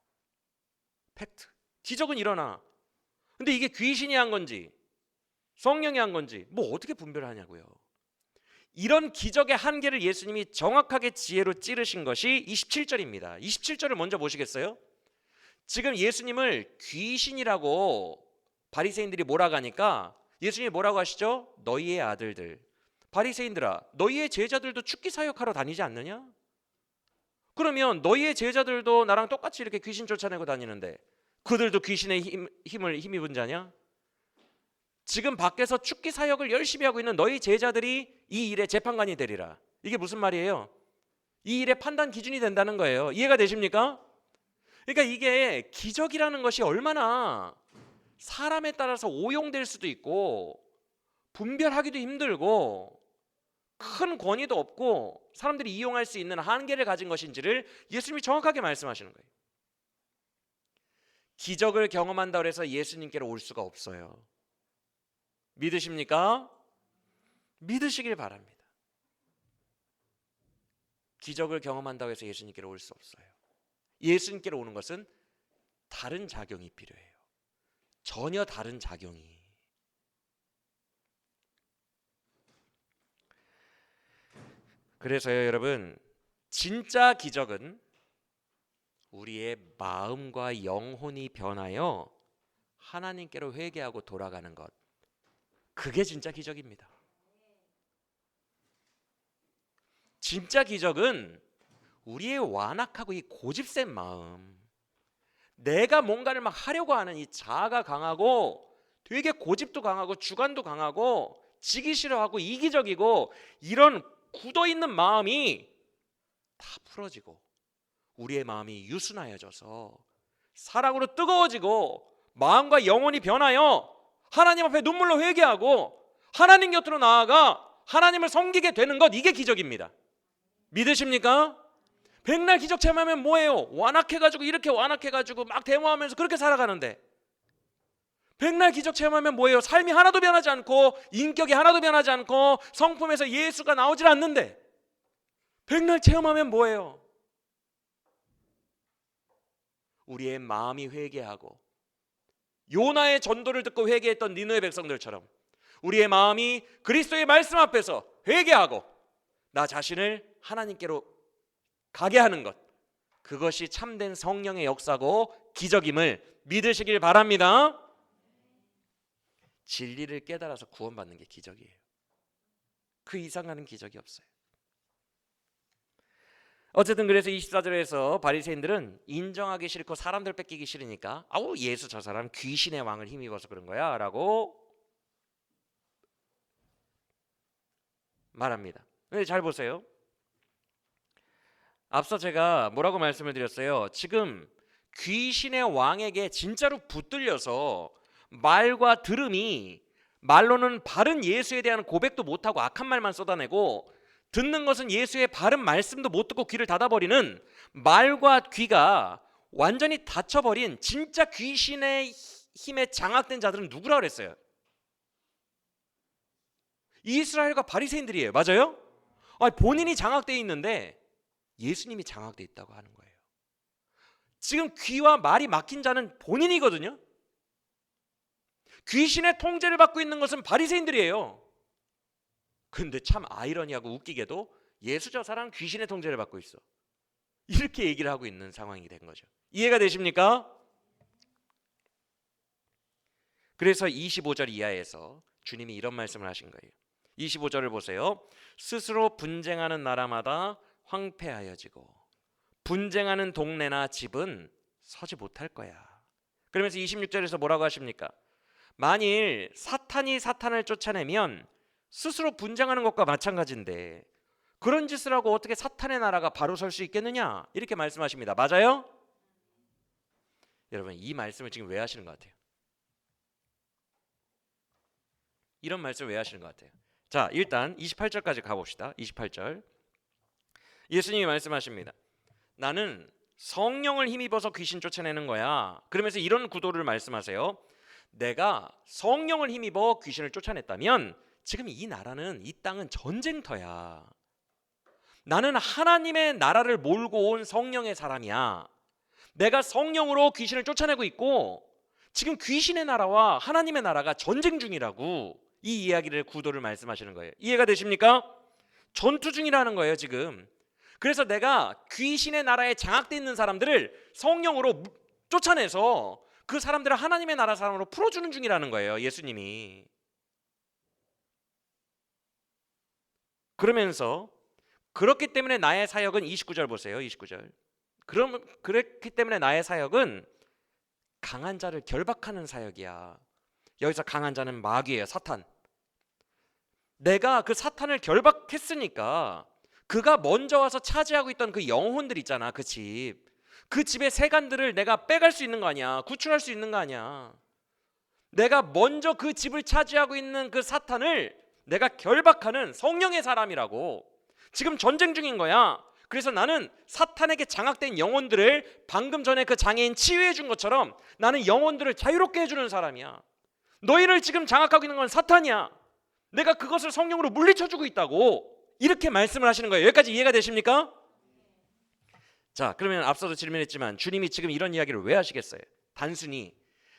Speaker 1: 팩트. 기적은 일어나. 근데 이게 귀신이 한 건지 성령이 한 건지 뭐 어떻게 분별하냐고요. 이런 기적의 한계를 예수님이 정확하게 지혜로 찌르신 것이 27절입니다. 27절을 먼저 보시겠어요? 지금 예수님을 귀신이라고 바리새인들이 몰아가니까 예수님이 뭐라고 하시죠? 너희의 아들들, 바리새인들아, 너희의 제자들도 축기 사역하러 다니지 않느냐? 그러면 너희의 제자들도 나랑 똑같이 이렇게 귀신 쫓아내고 다니는데 그들도 귀신의 힘을 힘입은 자냐? 지금 밖에서 축기 사역을 열심히 하고 있는 너희 제자들이 이 일의 재판관이 되리라. 이게 무슨 말이에요? 이 일의 판단 기준이 된다는 거예요. 이해가 되십니까? 그러니까 이게 기적이라는 것이 얼마나 사람에 따라서 오용될 수도 있고 분별하기도 힘들고 큰 권위도 없고 사람들이 이용할 수 있는 한계를 가진 것인지를 예수님이 정확하게 말씀하시는 거예요. 기적을 경험한다고 해서 예수님께로 올 수가 없어요. 믿으십니까? 믿으시길 바랍니다. 기적을 경험한다고 해서 예수님께로 올 수 없어요. 예수님께로 오는 것은 다른 작용이 필요해요. 전혀 다른 작용이. 그래서요, 여러분, 진짜 기적은 우리의 마음과 영혼이 변하여 하나님께로 회개하고 돌아가는 것, 그게 진짜 기적입니다. 진짜 기적은 우리의 완악하고 이 고집센 마음, 내가 뭔가를 막 하려고 하는 이 자아가 강하고 되게 고집도 강하고 주관도 강하고 지기 싫어하고 이기적이고 이런 굳어있는 마음이 다 풀어지고 우리의 마음이 유순하여져서 사랑으로 뜨거워지고 마음과 영혼이 변하여 하나님 앞에 눈물로 회개하고 하나님 곁으로 나아가 하나님을 섬기게 되는 것, 이게 기적입니다. 믿으십니까? 백날 기적 체험하면 뭐예요? 완악해가지고 이렇게 완악해가지고 막 데모하면서 그렇게 살아가는데 백날 기적 체험하면 뭐예요? 삶이 하나도 변하지 않고 인격이 하나도 변하지 않고 성품에서 예수가 나오질 않는데 백날 체험하면 뭐예요? 우리의 마음이 회개하고 요나의 전도를 듣고 회개했던 니느웨 백성들처럼 우리의 마음이 그리스도의 말씀 앞에서 회개하고 나 자신을 하나님께로 가게 하는 것, 그것이 참된 성령의 역사고 기적임을 믿으시길 바랍니다. 진리를 깨달아서 구원받는 게 기적이에요. 그 이상하는 기적이 없어요. 어쨌든 그래서 24절에서 바리새인들은 인정하기 싫고 사람들 뺏기기 싫으니까 아우 예수 저 사람 귀신의 왕을 힘입어서 그런 거야 라고 말합니다. 근데 잘 보세요. 앞서 제가 뭐라고 말씀을 드렸어요? 지금 귀신의 왕에게 진짜로 붙들려서 말과 들음이, 말로는 바른 예수에 대한 고백도 못하고 악한 말만 쏟아내고 듣는 것은 예수의 바른 말씀도 못 듣고 귀를 닫아버리는 말과 귀가 완전히 닫혀버린 진짜 귀신의 힘에 장악된 자들은 누구라 그랬어요? 이스라엘과 바리새인들이에요. 맞아요? 아니, 본인이 장악되어 있는데 예수님이 장악되어 있다고 하는 거예요. 지금 귀와 말이 막힌 자는 본인이거든요. 귀신의 통제를 받고 있는 것은 바리새인들이에요. 근데 참 아이러니하고 웃기게도 예수 저 사람 귀신의 통제를 받고 있어, 이렇게 얘기를 하고 있는 상황이 된 거죠. 이해가 되십니까? 그래서 25절 이하에서 주님이 이런 말씀을 하신 거예요. 25절을 보세요. 스스로 분쟁하는 나라마다 황폐하여지고 분쟁하는 동네나 집은 서지 못할 거야. 그러면서 26절에서 뭐라고 하십니까? 만일 사탄이 사탄을 쫓아내면 스스로 분쟁하는 것과 마찬가지인데 그런 짓을 하고 어떻게 사탄의 나라가 바로 설 수 있겠느냐, 이렇게 말씀하십니다. 맞아요? 여러분, 이 말씀을 지금 왜 하시는 것 같아요? 이런 말씀을 왜 하시는 것 같아요? 자, 일단 28절까지 가봅시다. 28절 예수님이 말씀하십니다. 나는 성령을 힘입어서 귀신 쫓아내는 거야. 그러면서 이런 구도를 말씀하세요. 내가 성령을 힘입어 귀신을 쫓아냈다면 지금 이 나라는, 이 땅은 전쟁터야. 나는 하나님의 나라를 몰고 온 성령의 사람이야. 내가 성령으로 귀신을 쫓아내고 있고 지금 귀신의 나라와 하나님의 나라가 전쟁 중이라고, 이 이야기를, 구도를 말씀하시는 거예요. 이해가 되십니까? 전투 중이라는 거예요 지금. 그래서 내가 귀신의 나라에 장악되어 있는 사람들을 성령으로 쫓아내서 그 사람들을 하나님의 나라 사람으로 풀어주는 중이라는 거예요, 예수님이. 그러면서 그렇기 때문에 나의 사역은, 29절 보세요. 29절. 그렇기 때문에 나의 사역은 강한 자를 결박하는 사역이야. 여기서 강한 자는 마귀예요, 사탄. 내가 그 사탄을 결박했으니까 그가 먼저 와서 차지하고 있던 그 영혼들 있잖아, 그 집의 세간들을 내가 빼갈 수 있는 거 아니야. 구출할 수 있는 거 아니야. 내가 먼저 그 집을 차지하고 있는 그 사탄을 내가 결박하는 성령의 사람이라고. 지금 전쟁 중인 거야. 그래서 나는 사탄에게 장악된 영혼들을 방금 전에 그 장애인 치유해 준 것처럼 나는 영혼들을 자유롭게 해주는 사람이야. 너희를 지금 장악하고 있는 건 사탄이야. 내가 그것을 성령으로 물리쳐주고 있다고, 이렇게 말씀을 하시는 거예요. 여기까지 이해가 되십니까? 자, 그러면 앞서도 질문했지만 주님이 지금 이런 이야기를 왜 하시겠어요? 단순히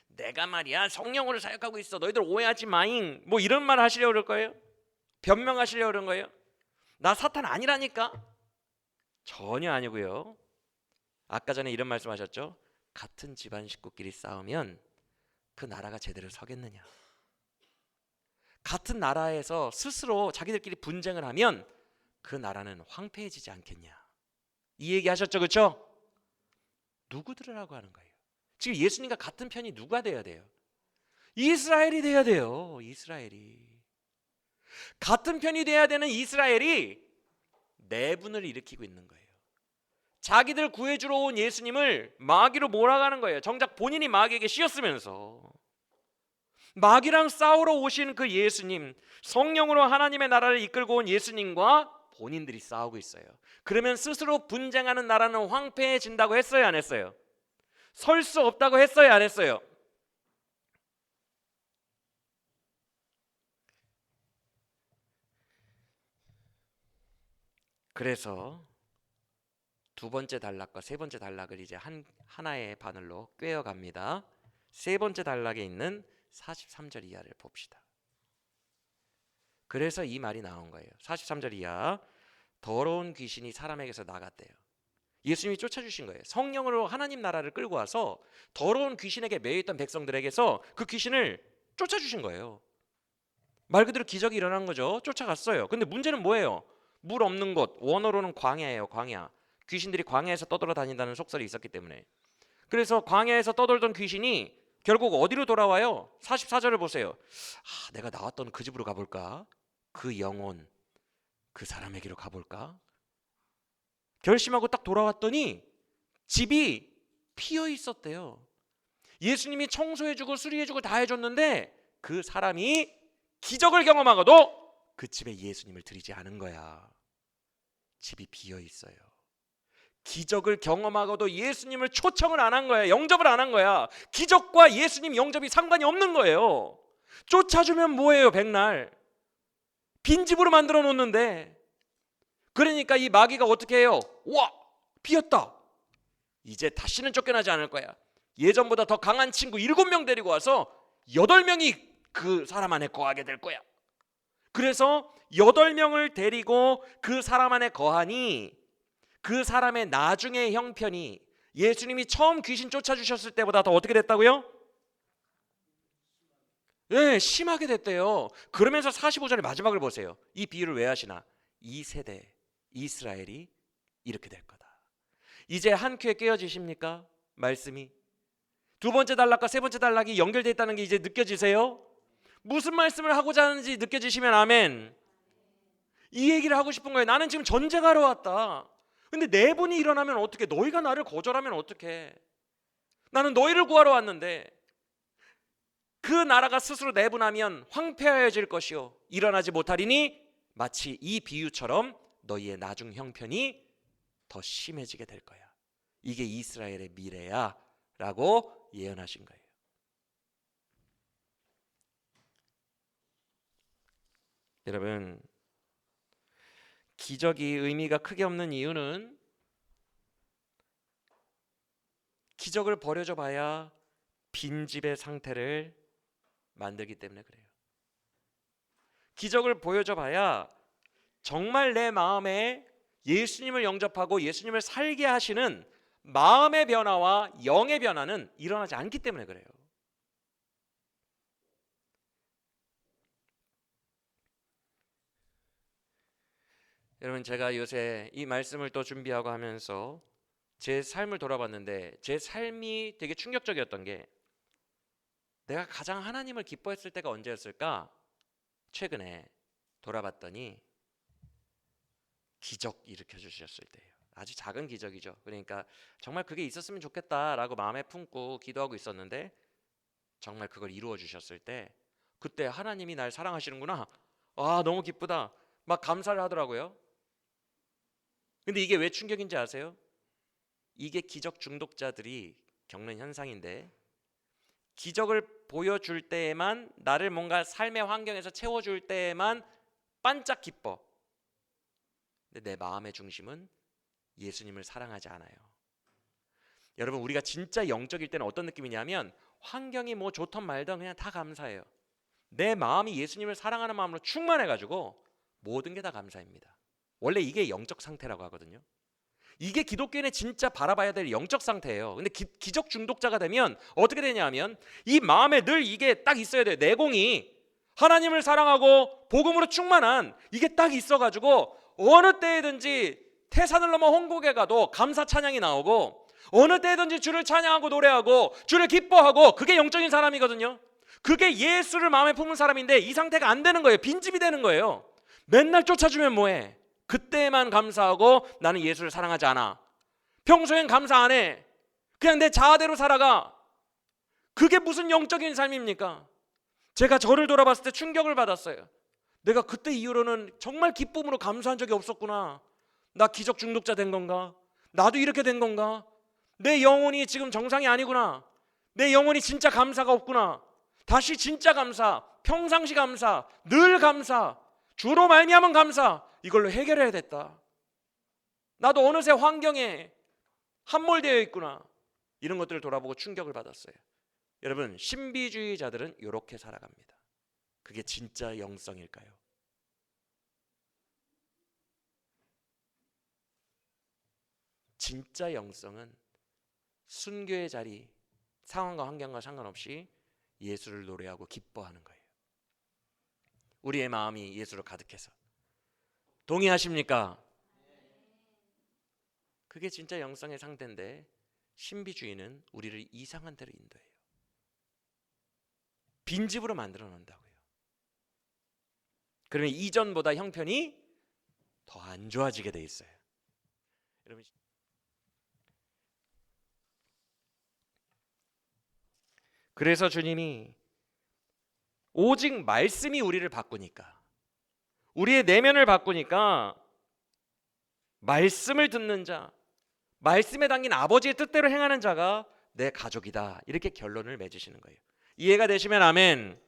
Speaker 1: 내가 말이야 성령으로 사역하고 있어, 너희들 오해하지 마잉, 뭐 이런 말 하시려고 그럴 거예요? 변명하시려고 그런 거예요? 나 사탄 아니라니까? 전혀 아니고요. 아까 전에 이런 말씀 하셨죠? 같은 집안 식구끼리 싸우면 그 나라가 제대로 서겠느냐? 같은 나라에서 스스로 자기들끼리 분쟁을 하면 그 나라는 황폐해지지 않겠냐? 이 얘기 하셨죠, 그렇죠? 누구들이라고 하는 거예요? 지금 예수님과 같은 편이 누가 돼야 돼요? 이스라엘이 돼야 돼요. 이스라엘이. 같은 편이 돼야 되는 이스라엘이 내분을 일으키고 있는 거예요. 자기들 구해주러 온 예수님을 마귀로 몰아가는 거예요. 정작 본인이 마귀에게 씌었으면서. 마귀랑 싸우러 오신 그 예수님, 성령으로 하나님의 나라를 이끌고 온 예수님과 본인들이 싸우고 있어요. 그러면 스스로 분쟁하는 나라는 황폐해진다고 했어요, 안 했어요? 설 수 없다고 했어요, 안 했어요? 그래서 두 번째 단락과 세 번째 단락을 이제 하나의 바늘로 꿰어갑니다. 세 번째 단락에 있는 43절 이하를 봅시다. 그래서 이 말이 나온 거예요. 43절 이하. 더러운 귀신이 사람에게서 나갔대요. 예수님이 쫓아주신 거예요. 성령으로 하나님 나라를 끌고 와서 더러운 귀신에게 매여있던 백성들에게서 그 귀신을 쫓아주신 거예요. 말 그대로 기적이 일어난 거죠. 쫓아갔어요. 근데 문제는 뭐예요? 물 없는 곳, 원어로는 광야예요. 광야. 귀신들이 광야에서 떠돌아다닌다는 속설이 있었기 때문에. 그래서 광야에서 떠돌던 귀신이 결국 어디로 돌아와요? 44절을 보세요. 내가 나왔던 그 집으로 가볼까? 그 영혼, 그 사람에게로 가볼까? 결심하고 딱 돌아왔더니 집이 피어 있었대요. 예수님이 청소해주고 수리해주고 다 해줬는데 그 사람이 기적을 경험하고도 그 집에 예수님을 드리지 않은 거야. 집이 비어 있어요. 기적을 경험하고도 예수님을 초청을 안 한 거야. 영접을 안 한 거야. 기적과 예수님 영접이 상관이 없는 거예요. 쫓아주면 뭐예요, 백날. 빈집으로 만들어 놓는데. 그러니까 이 마귀가 어떻게 해요? 와, 비었다. 이제 다시는 쫓겨나지 않을 거야. 예전보다 더 강한 친구 7명 데리고 와서 8명이 그 사람 안에 거하게 될 거야. 그래서 8명을 데리고 그 사람 안에 거하니 그 사람의 나중의 형편이 예수님이 처음 귀신 쫓아주셨을 때보다 더 어떻게 됐다고요? 네, 심하게 됐대요. 그러면서 45절의 마지막을 보세요. 이 비유를 왜 하시나? 이 세대 이스라엘이 이렇게 될 거다. 이제 한 큐에 깨어지십니까? 말씀이 두 번째 단락과 세 번째 단락이 연결되어 있다는 게 이제 느껴지세요? 무슨 말씀을 하고자 하는지 느껴지시면 아멘. 이 얘기를 하고 싶은 거예요. 나는 지금 전쟁하러 왔다. 근데 내분이 일어나면 어떡해? 너희가 나를 거절하면 어떡해? 나는 너희를 구하러 왔는데 그 나라가 스스로 내분하면 황폐하여질 것이요 일어나지 못하리니 마치 이 비유처럼 너희의 나중 형편이 더 심해지게 될 거야. 이게 이스라엘의 미래야 라고 예언하신 거예요. 여러분, 기적이 의미가 크게 없는 이유는 기적을 버려줘 봐야 빈집의 상태를 만들기 때문에 그래요. 기적을 보여줘 봐야 정말 내 마음에 예수님을 영접하고 예수님을 살게 하시는 마음의 변화와 영의 변화는 일어나지 않기 때문에 그래요. 여러분, 제가 요새 이 말씀을 또 준비하고 하면서 제 삶을 돌아봤는데 제 삶이 되게 충격적이었던 게, 내가 가장 하나님을 기뻐했을 때가 언제였을까? 최근에 돌아봤더니 기적 일으켜 주셨을 때예요. 아주 작은 기적이죠. 그러니까 정말 그게 있었으면 좋겠다라고 마음에 품고 기도하고 있었는데 정말 그걸 이루어 주셨을 때, 그때 하나님이 날 사랑하시는구나, 아 너무 기쁘다, 막 감사를 하더라고요. 근데 이게 왜 충격인지 아세요? 이게 기적 중독자들이 겪는 현상인데, 기적을 보여줄 때에만, 나를 뭔가 삶의 환경에서 채워줄 때에만 반짝 기뻐. 근데 내 마음의 중심은 예수님을 사랑하지 않아요. 여러분, 우리가 진짜 영적일 때는 어떤 느낌이냐면, 환경이 뭐 좋던 말던 그냥 다 감사해요. 내 마음이 예수님을 사랑하는 마음으로 충만해가지고 모든 게 다 감사입니다. 원래 이게 영적 상태라고 하거든요. 이게 기독교인의 진짜 바라봐야 될 영적 상태예요. 근데 기적 중독자가 되면 어떻게 되냐면, 이 마음에 늘 이게 딱 있어야 돼요. 내공이 하나님을 사랑하고 복음으로 충만한 이게 딱 있어가지고 어느 때든지 태산을 넘어 홍곡에 가도 감사 찬양이 나오고, 어느 때든지 주를 찬양하고 노래하고 주를 기뻐하고, 그게 영적인 사람이거든요. 그게 예수를 마음에 품은 사람인데 이 상태가 안 되는 거예요. 빈집이 되는 거예요. 맨날 쫓아주면 뭐해? 그때만 감사하고 나는 예수를 사랑하지 않아. 평소엔 감사 안 해. 그냥 내 자아대로 살아가. 그게 무슨 영적인 삶입니까? 제가 저를 돌아봤을 때 충격을 받았어요. 내가 그때 이후로는 정말 기쁨으로 감사한 적이 없었구나. 나 기적 중독자 된 건가? 나도 이렇게 된 건가? 내 영혼이 지금 정상이 아니구나. 내 영혼이 진짜 감사가 없구나. 다시 진짜 감사, 평상시 감사, 늘 감사, 주로 말미암은 감사, 이걸로 해결해야 됐다. 나도 어느새 환경에 함몰되어 있구나. 이런 것들을 돌아보고 충격을 받았어요. 여러분, 신비주의자들은 이렇게 살아갑니다. 그게 진짜 영성일까요? 진짜 영성은 순교의 자리, 상황과 환경과 상관없이 예수를 노래하고 기뻐하는 거예요. 우리의 마음이 예수로 가득해서. 동의하십니까? 그게 진짜 영성의 상태인데, 신비주의는 우리를 이상한 데로 인도해요. 빈집으로 만들어 놓는다고요. 그러면 이전보다 형편이 더 안 좋아지게 돼 있어요. 여러분, 그래서 주님이 오직 말씀이 우리를 바꾸니까, 우리의 내면을 바꾸니까, 말씀을 듣는 자, 말씀에 담긴 아버지의 뜻대로 행하는 자가 내 가족이다, 이렇게 결론을 맺으시는 거예요. 이해가 되시면 아멘.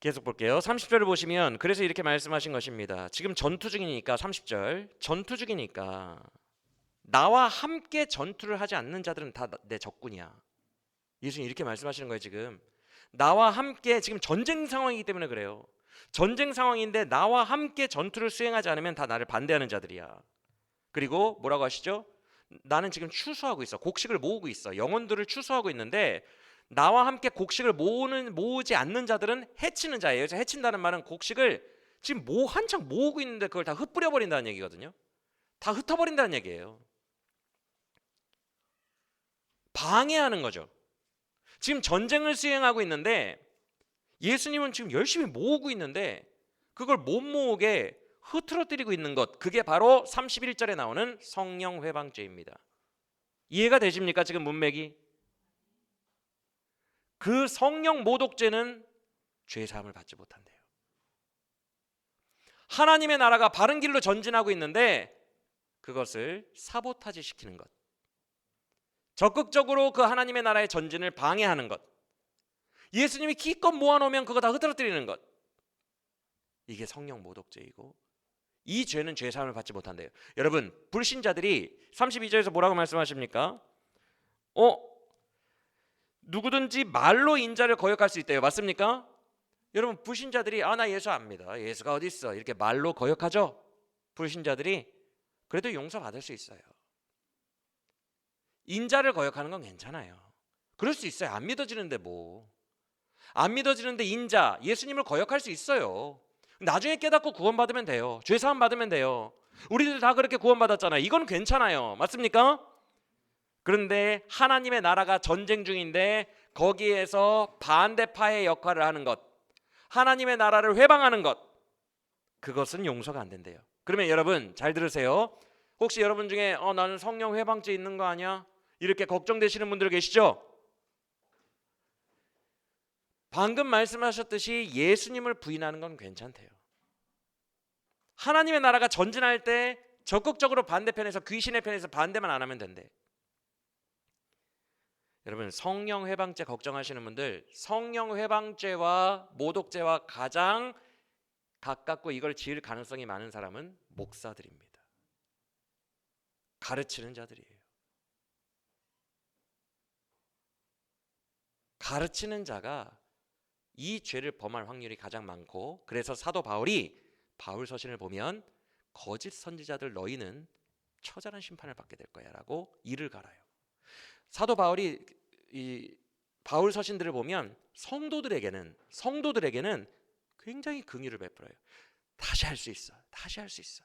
Speaker 1: 계속 볼게요. 30절을 보시면 그래서 이렇게 말씀하신 것입니다. 지금 전투 중이니까, 30절 전투 중이니까 나와 함께 전투를 하지 않는 자들은 다 내 적군이야. 예수님 이렇게 말씀하시는 거예요. 지금 나와 함께, 지금 전쟁 상황이기 때문에 그래요. 전쟁 상황인데 나와 함께 전투를 수행하지 않으면 다 나를 반대하는 자들이야. 그리고 뭐라고 하시죠? 나는 지금 추수하고 있어. 곡식을 모으고 있어. 영혼들을 추수하고 있는데 나와 함께 곡식을 모으지 않는 자들은 해치는 자예요. 그래서 해친다는 말은 곡식을 지금 한창 모으고 있는데 그걸 다 흩뿌려 버린다는 얘기거든요. 다 흩어버린다는 얘기예요. 방해하는 거죠. 지금 전쟁을 수행하고 있는데 예수님은 지금 열심히 모으고 있는데 그걸 못 모으게 흐트러뜨리고 있는 것, 그게 바로 31절에 나오는 성령 회방죄입니다. 이해가 되십니까? 지금 문맥이. 그 성령 모독죄는 죄 사함을 받지 못한대요. 하나님의 나라가 바른 길로 전진하고 있는데 그것을 사보타지 시키는 것, 적극적으로 그 하나님의 나라의 전진을 방해하는 것, 예수님이 기껏 모아놓으면 그거 다 흐트러뜨리는 것, 이게 성령 모독죄이고 이 죄는 죄사함을 받지 못한대요. 여러분, 불신자들이 32절에서 뭐라고 말씀하십니까? 누구든지 말로 인자를 거역할 수 있대요. 맞습니까? 여러분, 불신자들이 나 예수 안 믿어, 예수가 어디 있어, 이렇게 말로 거역하죠. 불신자들이 그래도 용서받을 수 있어요. 인자를 거역하는 건 괜찮아요. 그럴 수 있어요. 안 믿어지는데 뭐. 안 믿어지는데 인자, 예수님을 거역할 수 있어요. 나중에 깨닫고 구원받으면 돼요. 죄사함 받으면 돼요. 우리들 다 그렇게 구원받았잖아요. 이건 괜찮아요. 맞습니까? 그런데 하나님의 나라가 전쟁 중인데 거기에서 반대파의 역할을 하는 것, 하나님의 나라를 회방하는 것, 그것은 용서가 안 된대요. 그러면 여러분 잘 들으세요. 혹시 여러분 중에 나는 성령 회방죄 있는 거 아니야? 이렇게 걱정되시는 분들 계시죠? 방금 말씀하셨듯이 예수님을 부인하는 건 괜찮대요. 하나님의 나라가 전진할 때 적극적으로 반대편에서, 귀신의 편에서 반대만 안 하면 된대. 여러분, 성령 회방죄 걱정하시는 분들, 성령 회방죄와 모독죄와 가장 가깝고 이걸 지을 가능성이 많은 사람은 목사들입니다. 가르치는 자들이에요. 가르치는 자가 이 죄를 범할 확률이 가장 많고, 그래서 사도 바울이 바울 서신을 보면 거짓 선지자들 너희는 처절한 심판을 받게 될 거야 라고 이를 갈아요. 사도 바울이 이 바울 서신들을 보면 성도들에게는 굉장히 긍휼을 베풀어요. 다시 할 수 있어. 다시 할 수 있어.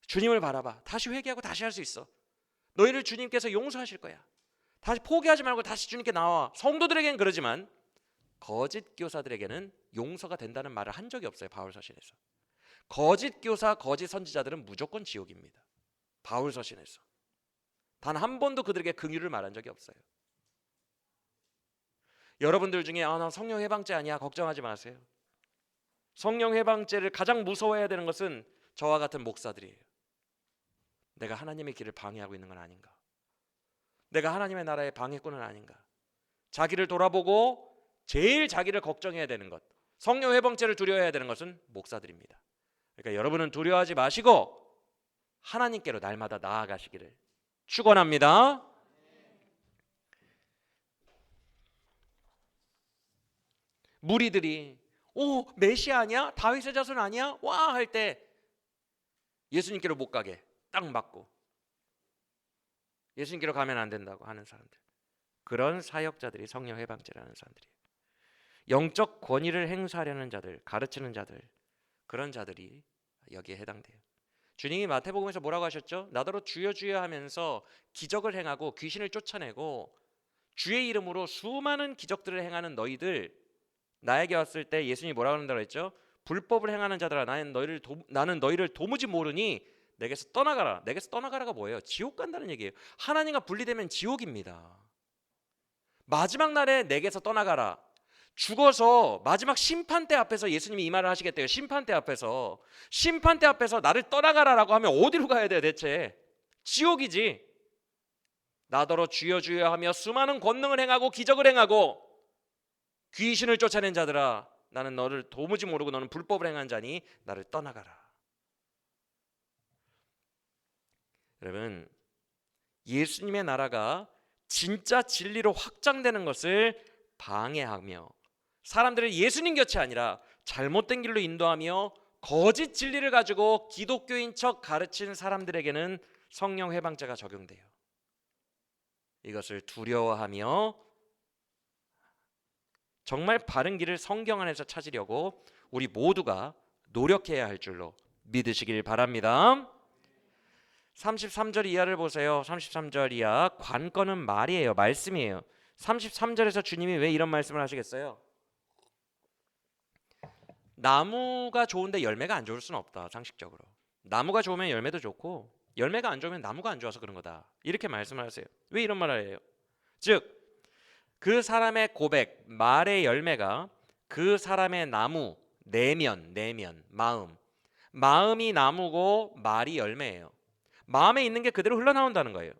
Speaker 1: 주님을 바라봐. 다시 회개하고 다시 할 수 있어. 너희를 주님께서 용서하실 거야. 다시 포기하지 말고 다시 주님께 나와. 성도들에게는 그러지만 거짓 교사들에게는 용서가 된다는 말을 한 적이 없어요. 바울 서신에서. 거짓 교사, 거짓 선지자들은 무조건 지옥입니다. 바울 서신에서 단 한 번도 그들에게 긍휼을 말한 적이 없어요. 여러분들 중에 나 성령 해방죄 아니야, 걱정하지 마세요. 성령 해방죄를 가장 무서워해야 되는 것은 저와 같은 목사들이에요. 내가 하나님의 길을 방해하고 있는 건 아닌가, 내가 하나님의 나라의 방해꾼은 아닌가. 자기를 돌아보고 제일 자기를 걱정해야 되는 것, 성령 해방죄를 두려워해야 되는 것은 목사들입니다. 그러니까 여러분은 두려워하지 마시고 하나님께로 날마다 나아가시기를 축원합니다. 무리들이 메시아 아니야? 다윗의 자손 아니야? 와 할 때 예수님께로 못 가게 딱 막고 예수님께로 가면 안 된다고 하는 사람들, 그런 사역자들이 성령 해방죄라는 사람들이에요. 영적 권위를 행사하려는 자들, 가르치는 자들, 그런 자들이 여기에 해당돼요. 주님이 마태복음에서 뭐라고 하셨죠? 나더러 주여 주여 하면서 기적을 행하고 귀신을 쫓아내고 주의 이름으로 수많은 기적들을 행하는 너희들, 나에게 왔을 때 예수님이 뭐라고 한다고 했죠? 불법을 행하는 자들아, 나는 너희를 도무지 모르니 내게서 떠나가라. 내게서 떠나가라가 뭐예요? 지옥 간다는 얘기예요. 하나님과 분리되면 지옥입니다. 마지막 날에 내게서 떠나가라. 죽어서 마지막 심판대 앞에서 예수님이 이 말을 하시겠대요. 심판대 앞에서 나를 떠나가라라고 하면 어디로 가야 돼요 대체? 지옥이지. 나더러 주여 주여 하며 수많은 권능을 행하고 기적을 행하고 귀신을 쫓아낸 자들아, 나는 너를 도무지 모르고 너는 불법을 행한 자니 나를 떠나가라. 여러분, 예수님의 나라가 진짜 진리로 확장되는 것을 방해하며 사람들을 예수님 곁이 아니라 잘못된 길로 인도하며 거짓 진리를 가지고 기독교인 척 가르친 사람들에게는 성령 해방죄가 적용돼요. 이것을 두려워하며 정말 바른 길을 성경 안에서 찾으려고 우리 모두가 노력해야 할 줄로 믿으시길 바랍니다. 33절 이하를 보세요. 33절 이하, 관건은 말이에요. 말씀이에요. 33절에서 주님이 왜 이런 말씀을 하시겠어요? 나무가 좋은데 열매가 안 좋을 수는 없다. 상식적으로 나무가 좋으면 열매도 좋고 열매가 안 좋으면 나무가 안 좋아서 그런 거다, 이렇게 말씀을 하세요. 왜 이런 말을 해요? 즉 그 사람의 고백, 말의 열매가 그 사람의 나무, 내면, 마음이 나무고 말이 열매예요. 마음에 있는 게 그대로 흘러나온다는 거예요.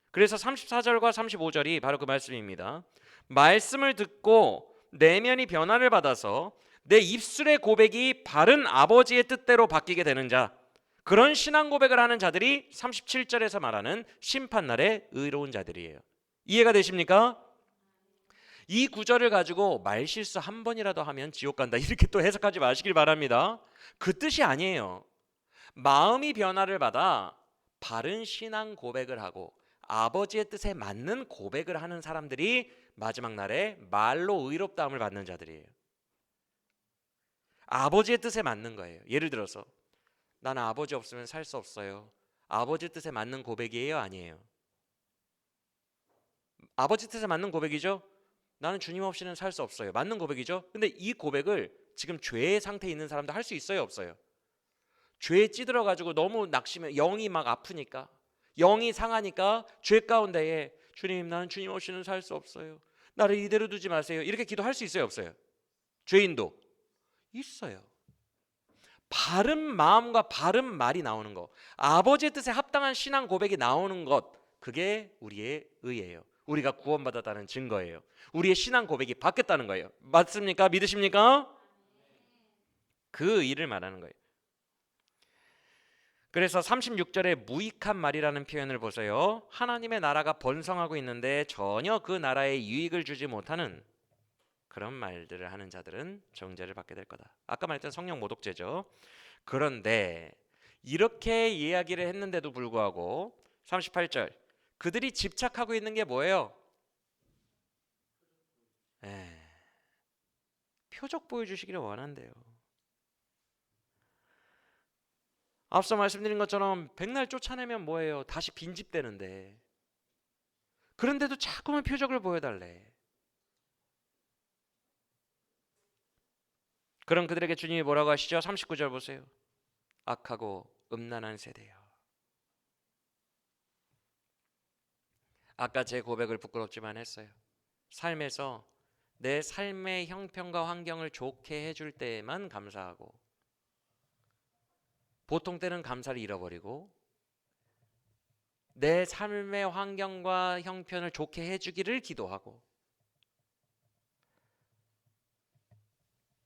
Speaker 1: 그래서 34절과 35절이 바로 그 말씀입니다. 말씀을 듣고 내면이 변화를 받아서 내 입술의 고백이 바른 아버지의 뜻대로 바뀌게 되는 자, 그런 신앙 고백을 하는 자들이 37절에서 말하는 심판날의 의로운 자들이에요. 이해가 되십니까? 이 구절을 가지고 말실수 한 번이라도 하면 지옥 간다 이렇게 또 해석하지 마시길 바랍니다. 그 뜻이 아니에요. 마음이 변화를 받아 바른 신앙 고백을 하고 아버지의 뜻에 맞는 고백을 하는 사람들이 마지막 날에 말로 의롭다함을 받는 자들이에요. 아버지의 뜻에 맞는 거예요. 예를 들어서 나는 아버지 없으면 살 수 없어요. 아버지 뜻에 맞는 고백이에요? 아니에요? 아버지 뜻에 맞는 고백이죠? 나는 주님 없이는 살 수 없어요. 맞는 고백이죠? 근데 이 고백을 지금 죄의 상태에 있는 사람도 할 수 있어요? 없어요? 죄에 찌들어가지고 너무 낙심해, 영이 막 아프니까, 영이 상하니까 죄 가운데에 주님, 나는 주님 없이는 살 수 없어요. 나를 이대로 두지 마세요. 이렇게 기도할 수 있어요? 없어요? 죄인도 있어요. 바른 마음과 바른 말이 나오는 것, 아버지의 뜻에 합당한 신앙 고백이 나오는 것, 그게 우리의 의예요. 우리가 구원받았다는 증거예요. 우리의 신앙 고백이 바뀌었다는 거예요. 맞습니까? 믿으십니까? 그 의를 말하는 거예요. 그래서 36절에 무익한 말이라는 표현을 보세요. 하나님의 나라가 번성하고 있는데 전혀 그 나라에 유익을 주지 못하는 그런 말들을 하는 자들은 정죄를 받게 될 거다. 아까 말했던 성령 모독죄죠. 그런데 이렇게 이야기를 했는데도 불구하고 38절, 그들이 집착하고 있는 게 뭐예요? 표적 보여주시기를 원한대요. 앞서 말씀드린 것처럼 백날 쫓아내면 뭐예요? 다시 빈집되는데, 그런데도 자꾸만 표적을 보여달래. 그럼 그들에게 주님이 뭐라고 하시죠? 39절 보세요. 악하고 음란한 세대요. 아까 제 고백을 부끄럽지만 했어요. 삶에서 내 삶의 형편과 환경을 좋게 해줄 때에만 감사하고, 보통 때는 감사를 잃어버리고, 내 삶의 환경과 형편을 좋게 해주기를 기도하고,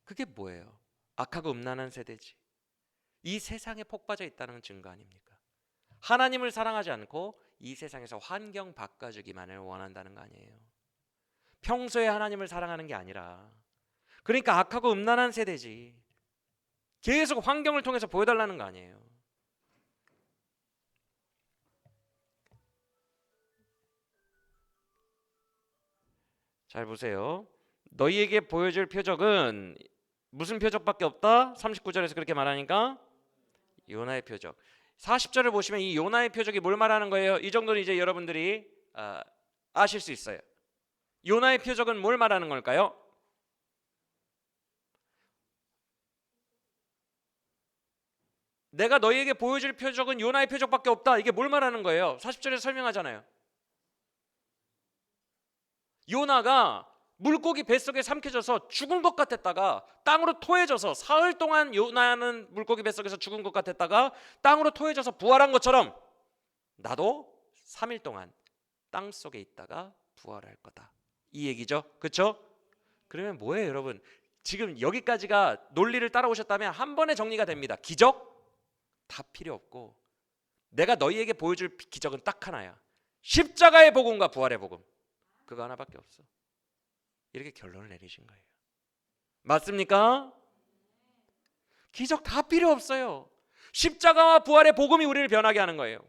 Speaker 1: 그게 뭐예요? 악하고 음란한 세대지. 이 세상에 폭 빠져 있다는 증거 아닙니까? 하나님을 사랑하지 않고 이 세상에서 환경 바꿔주기만을 원한다는 거 아니에요? 평소에 하나님을 사랑하는 게 아니라, 그러니까 악하고 음란한 세대지. 계속 환경을 통해서 보여달라는 거 아니에요? 잘 보세요. 너희에게 보여줄 표적은 무슨 표적밖에 없다? 39절에서 그렇게 말하니까 요나의 표적. 40절을 보시면 이 요나의 표적이 뭘 말하는 거예요? 이 정도는 이제 여러분들이 아실 수 있어요. 요나의 표적은 뭘 말하는 걸까요? 내가 너희에게 보여줄 표적은 요나의 표적밖에 없다. 이게 뭘 말하는 거예요? 40절에서 설명하잖아요. 요나가 물고기 뱃속에 삼켜져서 죽은 것 같았다가 땅으로 토해져서 사흘 동안 요나는 물고기 뱃속에서 죽은 것 같았다가 땅으로 토해져서 부활한 것처럼 나도 3일 동안 땅 속에 있다가 부활할 거다. 이 얘기죠. 그렇죠? 그러면 뭐예요, 여러분? 지금 여기까지가 논리를 따라오셨다면 한 번에 정리가 됩니다. 기적? 다 필요 없고 내가 너희에게 보여줄 기적은 딱 하나야. 십자가의 복음과 부활의 복음. 그거 하나밖에 없어. 이렇게 결론을 내리신 거예요. 맞습니까? 기적 다 필요 없어요. 십자가와 부활의 복음이 우리를 변하게 하는 거예요.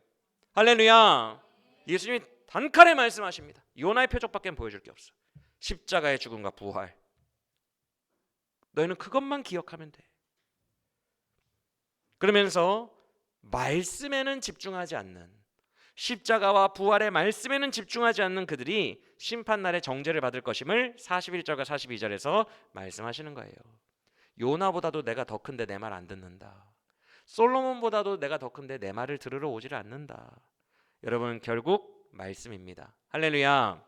Speaker 1: 할렐루야. 예수님이 단칼에 말씀하십니다. 요나의 표적밖에 보여줄 게 없어. 십자가의 죽음과 부활. 너희는 그것만 기억하면 돼. 그러면서 말씀에는 집중하지 않는, 십자가와 부활의 말씀에는 집중하지 않는 그들이 심판날에 정죄를 받을 것임을 41절과 42절에서 말씀하시는 거예요. 요나보다도 내가 더 큰데 내 말 안 듣는다. 솔로몬보다도 내가 더 큰데 내 말을 들으러 오지를 않는다. 여러분, 결국 말씀입니다. 할렐루야.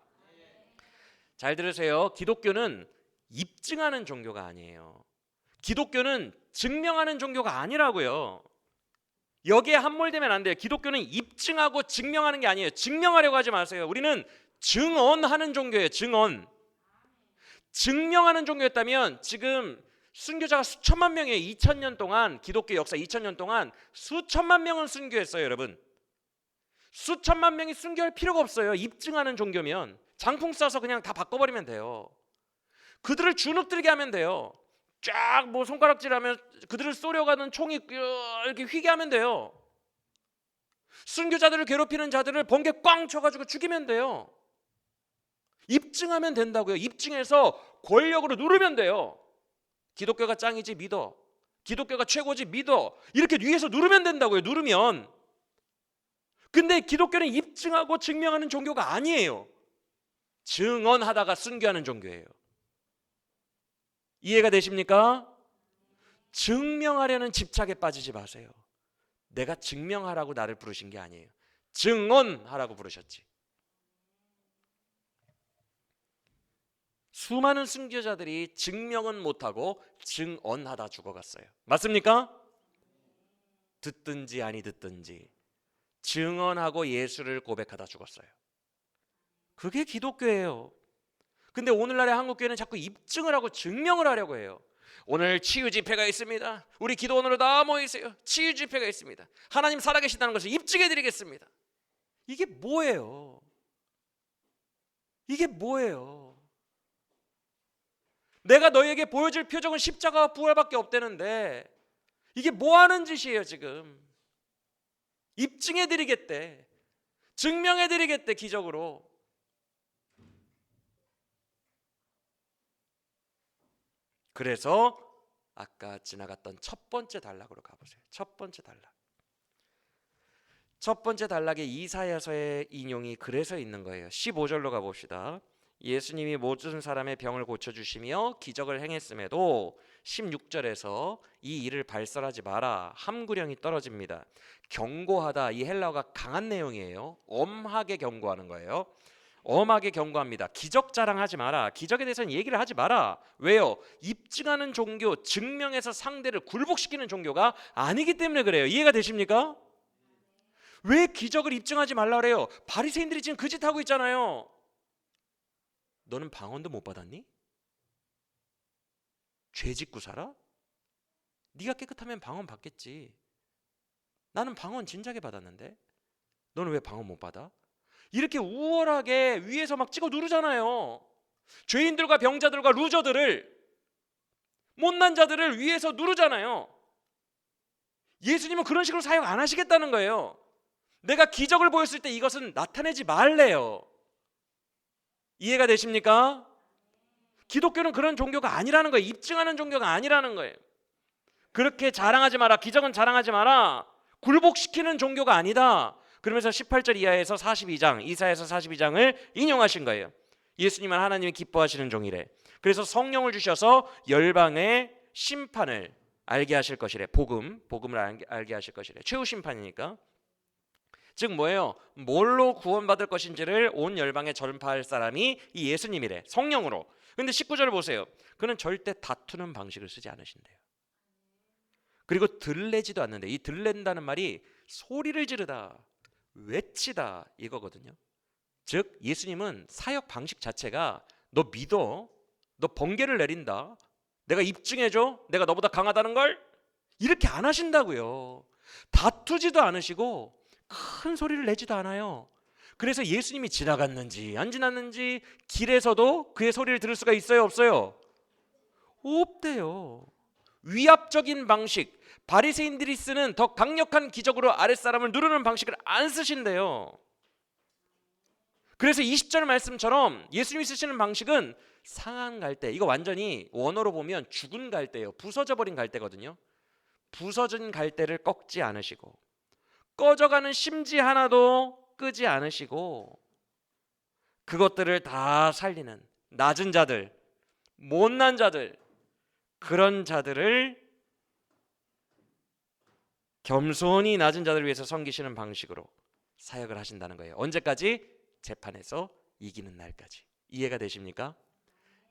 Speaker 1: 잘 들으세요. 기독교는 입증하는 종교가 아니에요. 기독교는 증명하는 종교가 아니라고요. 여기에 함몰되면 안 돼요. 기독교는 입증하고 증명하는 게 아니에요. 증명하려고 하지 마세요. 우리는 증언하는 종교예요. 증명하는 종교였다면 지금 순교자가 수천만 명이에요. 2000년 동안, 기독교 역사 2000년 동안 수천만 명은 순교했어요. 여러분, 수천만 명이 순교할 필요가 없어요. 입증하는 종교면 장풍 쏴서 그냥 다 바꿔버리면 돼요. 그들을 주눅들게 하면 돼요. 쫙 뭐 손가락질하면 그들을 쏘려가는 총이 이렇게 휘게 하면 돼요. 순교자들을 괴롭히는 자들을 번개 꽝 쳐가지고 죽이면 돼요. 입증하면 된다고요. 입증해서 권력으로 누르면 돼요. 기독교가 짱이지 믿어. 기독교가 최고지 믿어. 이렇게 위에서 누르면 된다고요. 누르면. 근데 기독교는 입증하고 증명하는 종교가 아니에요. 증언하다가 순교하는 종교예요. 이해가 되십니까? 증명하려는 집착에 빠지지 마세요. 내가 증명하라고 나를 부르신 게 아니에요. 증언하라고 부르셨지. 수많은 순교자들이 증명은 못하고 증언하다 죽어갔어요. 맞습니까? 듣든지 아니 듣든지 증언하고 예수를 고백하다 죽었어요. 그게 기독교예요. 근데 오늘날의 한국교회는 자꾸 입증을 하고 증명을 하려고 해요. 오늘 치유 집회가 있습니다. 우리 기도원으로 다 모이세요. 치유 집회가 있습니다. 하나님 살아계시다는 것을 입증해 드리겠습니다. 이게 뭐예요? 이게 뭐예요? 내가 너희에게 보여줄 표적은 십자가와 부활밖에 없다는데 이게 뭐 하는 짓이에요 지금? 입증해 드리겠대. 증명해 드리겠대 기적으로. 그래서 아까 지나갔던 첫 번째 단락으로 가보세요. 첫 번째 단락. 첫 번째 단락에 이사야서의 인용이 그래서 있는 거예요. 15절로 가봅시다. 예수님이 모든 사람의 병을 고쳐주시며 기적을 행했음에도 16절에서 이 일을 발설하지 마라. 함구령이 떨어집니다. 경고하다, 이 헬라어가 강한 내용이에요. 엄하게 경고하는 거예요. 엄하게 경고합니다. 기적 자랑하지 마라. 기적에 대해서는 얘기를 하지 마라. 왜요? 입증하는 종교, 증명해서 상대를 굴복시키는 종교가 아니기 때문에 그래요. 이해가 되십니까? 왜 기적을 입증하지 말라 그래요? 바리새인들이 지금 그 짓 하고 있잖아요. 너는 방언도 못 받았니? 죄 짓고 살아? 네가 깨끗하면 방언 받겠지. 나는 방언 진작에 받았는데 너는 왜 방언 못 받아? 이렇게 우월하게 위에서 막 찍어 누르잖아요. 죄인들과 병자들과 루저들을, 못난 자들을 위에서 누르잖아요. 예수님은 그런 식으로 사역 안 하시겠다는 거예요. 내가 기적을 보였을 때 이것은 나타내지 말래요. 이해가 되십니까? 기독교는 그런 종교가 아니라는 거예요. 입증하는 종교가 아니라는 거예요. 그렇게 자랑하지 마라. 기적은 자랑하지 마라. 굴복시키는 종교가 아니다. 그러면서 18절 이하에서 42장, 이사야서 42장을 인용하신 거예요. 예수님은 하나님이 기뻐하시는 종이래. 그래서 성령을 주셔서 열방의 심판을 알게 하실 것이래. 복음을 알게 하실 것이래. 최후 심판이니까. 즉 뭐예요? 뭘로 구원받을 것인지를 온 열방에 전파할 사람이 이 예수님이래. 성령으로. 근데 19절을 보세요. 그는 절대 다투는 방식을 쓰지 않으신대요. 그리고 들레지도 않는데, 이 들렌다는 말이 소리를 지르다, 외치다 이거거든요. 즉 예수님은 사역 방식 자체가 너 믿어? 너 번개를 내린다? 내가 입증해줘? 내가 너보다 강하다는 걸? 이렇게 안 하신다고요. 다투지도 않으시고 큰 소리를 내지도 않아요. 그래서 예수님이 지나갔는지 안 지났는지 길에서도 그의 소리를 들을 수가 있어요, 없어요? 없대요. 위압적인 방식, 바리새인들이 쓰는 더 강력한 기적으로 아랫사람을 누르는 방식을 안 쓰신대요. 그래서 20절 말씀처럼 예수님이 쓰시는 방식은 상한 갈대, 이거 완전히 원어로 보면 죽은 갈대예요. 부서져 버린 갈대거든요. 부서진 갈대를 꺾지 않으시고 꺼져가는 심지 하나도 끄지 않으시고 그것들을 다 살리는 낮은 자들, 못난 자들, 그런 자들을 겸손히 낮은 자들을 위해서 섬기시는 방식으로 사역을 하신다는 거예요. 언제까지? 재판에서 이기는 날까지. 이해가 되십니까?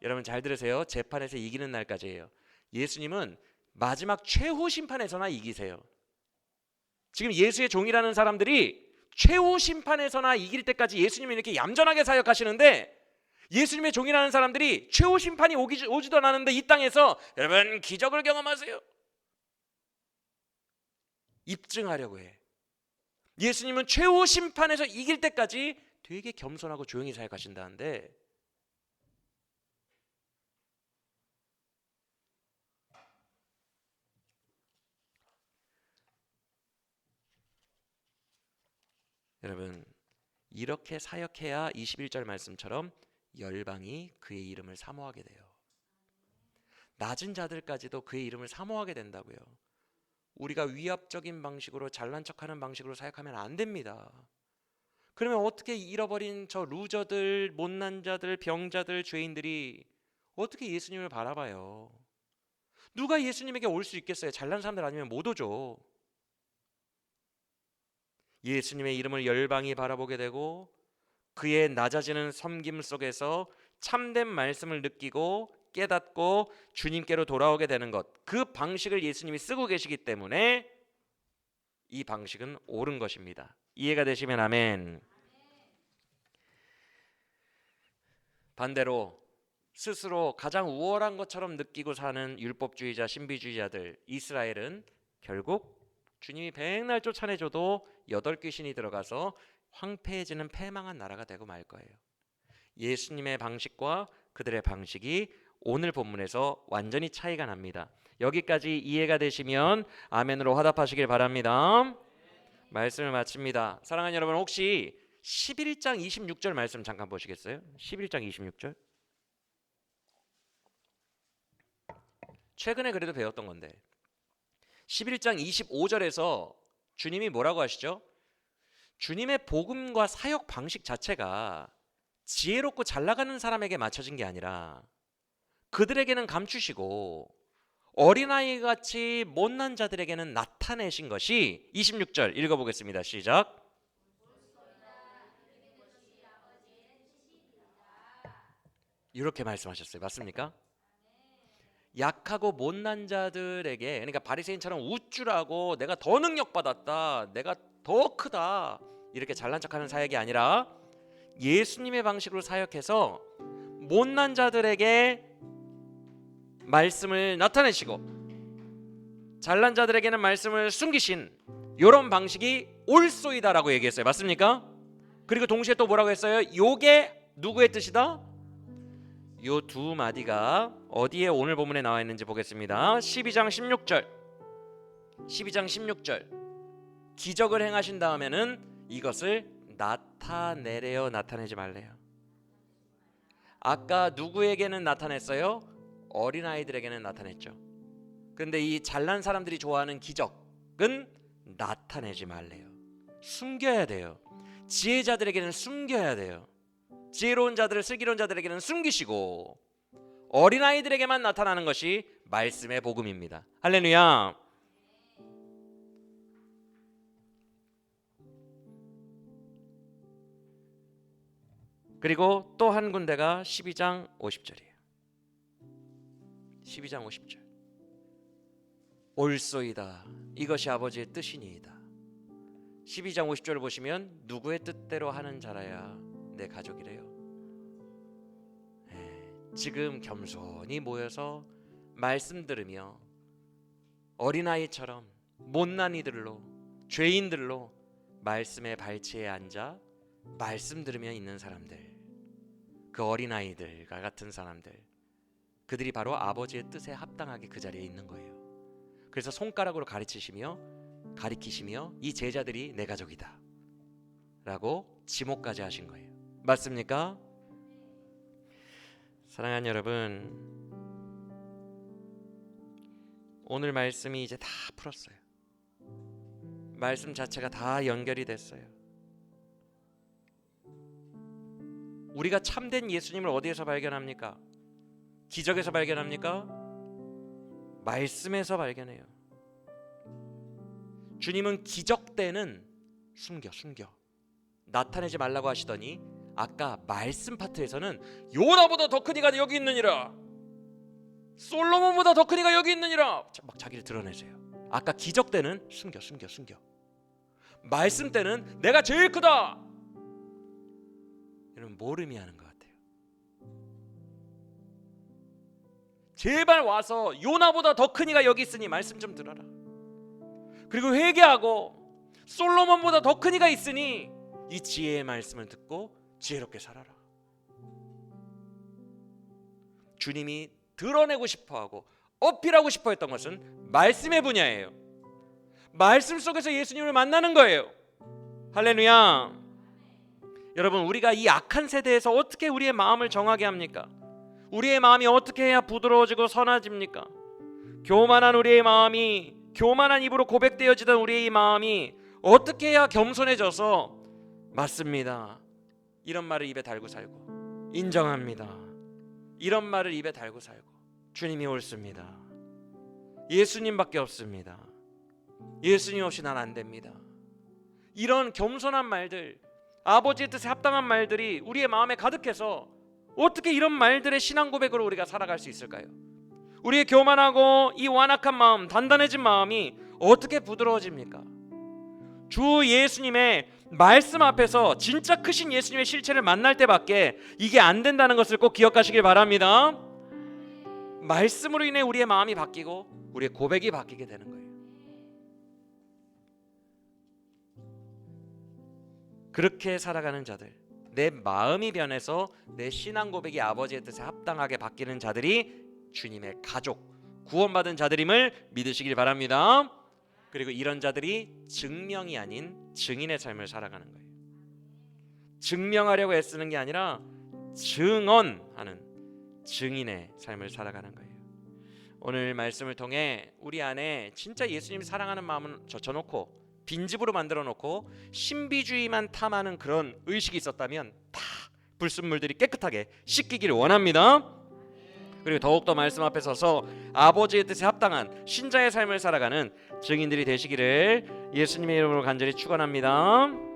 Speaker 1: 여러분 잘 들으세요. 재판에서 이기는 날까지예요. 예수님은 마지막 최후 심판에서나 이기세요. 지금 예수의 종이라는 사람들이 최후 심판에서나 이길 때까지 예수님이 이렇게 얌전하게 사역하시는데, 예수님의 종이라는 사람들이 최후 심판이 오지도 않았는데 이 땅에서 여러분 기적을 경험하세요, 입증하려고 해. 예수님은 최후 심판에서 이길 때까지 되게 겸손하고 조용히 사역하신다는데, 여러분 이렇게 사역해야 21절 말씀처럼 열방이 그의 이름을 사모하게 돼요. 낮은 자들까지도 그의 이름을 사모하게 된다고요. 우리가 위압적인 방식으로 잘난 척하는 방식으로 사역하면 안 됩니다. 그러면 어떻게 잃어버린 저 루저들, 못난 자들, 병자들, 죄인들이 어떻게 예수님을 바라봐요? 누가 예수님에게 올 수 있겠어요? 잘난 사람들 아니면 못 오죠. 예수님의 이름을 열방이 바라보게 되고 그의 낮아지는 섬김 속에서 참된 말씀을 느끼고 깨닫고 주님께로 돌아오게 되는 것, 그 방식을 예수님이 쓰고 계시기 때문에 이 방식은 옳은 것입니다. 이해가 되시면 아멘. 반대로 스스로 가장 우월한 것처럼 느끼고 사는 율법주의자, 신비주의자들, 이스라엘은 결국 주님이 백날 쫓아내줘도 8귀신이 들어가서 황폐해지는 패망한 나라가 되고 말 거예요. 예수님의 방식과 그들의 방식이 오늘 본문에서 완전히 차이가 납니다. 여기까지 이해가 되시면 아멘으로 화답하시길 바랍니다. 말씀을 마칩니다. 사랑하는 여러분, 혹시 11장 26절 말씀 잠깐 보시겠어요? 11장 26절. 최근에 그래도 배웠던 건데 11장 25절에서 주님이 뭐라고 하시죠? 주님의 복음과 사역 방식 자체가 지혜롭고 잘 나가는 사람에게 맞춰진 게 아니라 그들에게는 감추시고 어린아이 같이 못난 자들에게는 나타내신 것이 26절 읽어보겠습니다. 시작. 이렇게 말씀하셨어요. 맞습니까? 약하고 못난 자들에게, 그러니까 바리새인처럼 우쭐하고 내가 더 능력받았다, 내가 더 크다, 이렇게 잘난 척하는 사역이 아니라 예수님의 방식으로 사역해서 못난 자들에게 말씀을 나타내시고 잘난 자들에게는 말씀을 숨기신 이런 방식이 옳소이다라고 얘기했어요. 맞습니까? 그리고 동시에 또 뭐라고 했어요? 요게 누구의 뜻이다? 요 두 마디가 어디에 오늘 본문에 나와 있는지 보겠습니다. 12장 16절 기적을 행하신 다음에는 이것을 나타내래요, 나타내지 말래요? 아까 누구에게는 나타냈어요? 어린아이들에게는 나타냈죠. 그런데 이 잘난 사람들이 좋아하는 기적은 나타내지 말래요. 숨겨야 돼요. 지혜자들에게는 숨겨야 돼요. 지혜로운 자들을, 슬기로운 자들에게는 숨기시고 어린아이들에게만 나타나는 것이 말씀의 복음입니다. 할렐루야. 그리고 또 한 군데가 12장 50절이에요. 12장 50절. 옳소이다. 이것이 아버지의 뜻이니이다. 12장 50절을 보시면 누구의 뜻대로 하는 자라야 내 가족이래요. 지금 겸손히 모여서 말씀 들으며 어린아이처럼 못난이들로, 죄인들로 말씀의 발치에 앉아 말씀 들으며 있는 사람들, 그 어린아이들과 같은 사람들, 그들이 바로 아버지의 뜻에 합당하게 그 자리에 있는 거예요. 그래서 손가락으로 가리키시며 이 제자들이 내 가족이다 라고 지목까지 하신 거예요. 맞습니까? 사랑하는 여러분, 오늘 말씀이 이제 다 풀었어요. 말씀 자체가 다 연결이 됐어요. 우리가 참된 예수님을 어디에서 발견합니까? 기적에서 발견합니까? 말씀에서 발견해요. 주님은 기적 때는 숨겨 나타내지 말라고 하시더니 아까 말씀 파트에서는 요나보다 더 큰 이가 여기 있느니라, 솔로몬보다 더 큰 이가 여기 있느니라, 막 자기를 드러내세요. 아까 기적 때는 숨겨 말씀 때는 내가 제일 크다. 여러분 뭘 의미하는 것 같아요? 제발 와서 요나보다 더 큰 이가 여기 있으니 말씀 좀 들어라. 그리고 회개하고 솔로몬보다 더 큰 이가 있으니 이 지혜의 말씀을 듣고 지혜롭게 살아라. 주님이 드러내고 싶어하고 어필하고 싶어했던 것은 말씀의 분야예요. 말씀 속에서 예수님을 만나는 거예요. 할렐루야. 여러분 우리가 이 악한 세대에서 어떻게 우리의 마음을 정하게 합니까? 우리의 마음이 어떻게 해야 부드러워지고 선해집니까? 교만한 우리의 마음이, 교만한 입으로 고백되어지던 우리의 마음이 어떻게 해야 겸손해져서 맞습니다, 이런 말을 입에 달고 살고, 인정합니다, 이런 말을 입에 달고 살고, 주님이 옳습니다, 예수님밖에 없습니다, 예수님 없이 난 안 됩니다, 이런 겸손한 말들, 아버지의 뜻에 합당한 말들이 우리의 마음에 가득해서 어떻게 이런 말들의 신앙 고백으로 우리가 살아갈 수 있을까요? 우리의 교만하고 이 완악한 마음, 단단해진 마음이 어떻게 부드러워집니까? 주 예수님의 말씀 앞에서 진짜 크신 예수님의 실체를 만날 때밖에 이게 안 된다는 것을 꼭 기억하시길 바랍니다. 말씀으로 인해 우리의 마음이 바뀌고 우리의 고백이 바뀌게 되는 거예요. 그렇게 살아가는 자들, 내 마음이 변해서 내 신앙 고백이 아버지의 뜻에 합당하게 바뀌는 자들이 주님의 가족, 구원받은 자들임을 믿으시길 바랍니다. 그리고 이런 자들이 증명이 아닌 증인의 삶을 살아가는 거예요. 증명하려고 애쓰는 게 아니라 증언하는 증인의 삶을 살아가는 거예요. 오늘 말씀을 통해 우리 안에 진짜 예수님 사랑하는 마음은 젖혀놓고 빈집으로 만들어 놓고 신비주의만 탐하는 그런 의식이 있었다면 다 불순물들이 깨끗하게 씻기기를 원합니다. 그리고 더욱더 말씀 앞에 서서 아버지의 뜻에 합당한 신자의 삶을 살아가는 증인들이 되시기를 예수님의 이름으로 간절히 축원합니다.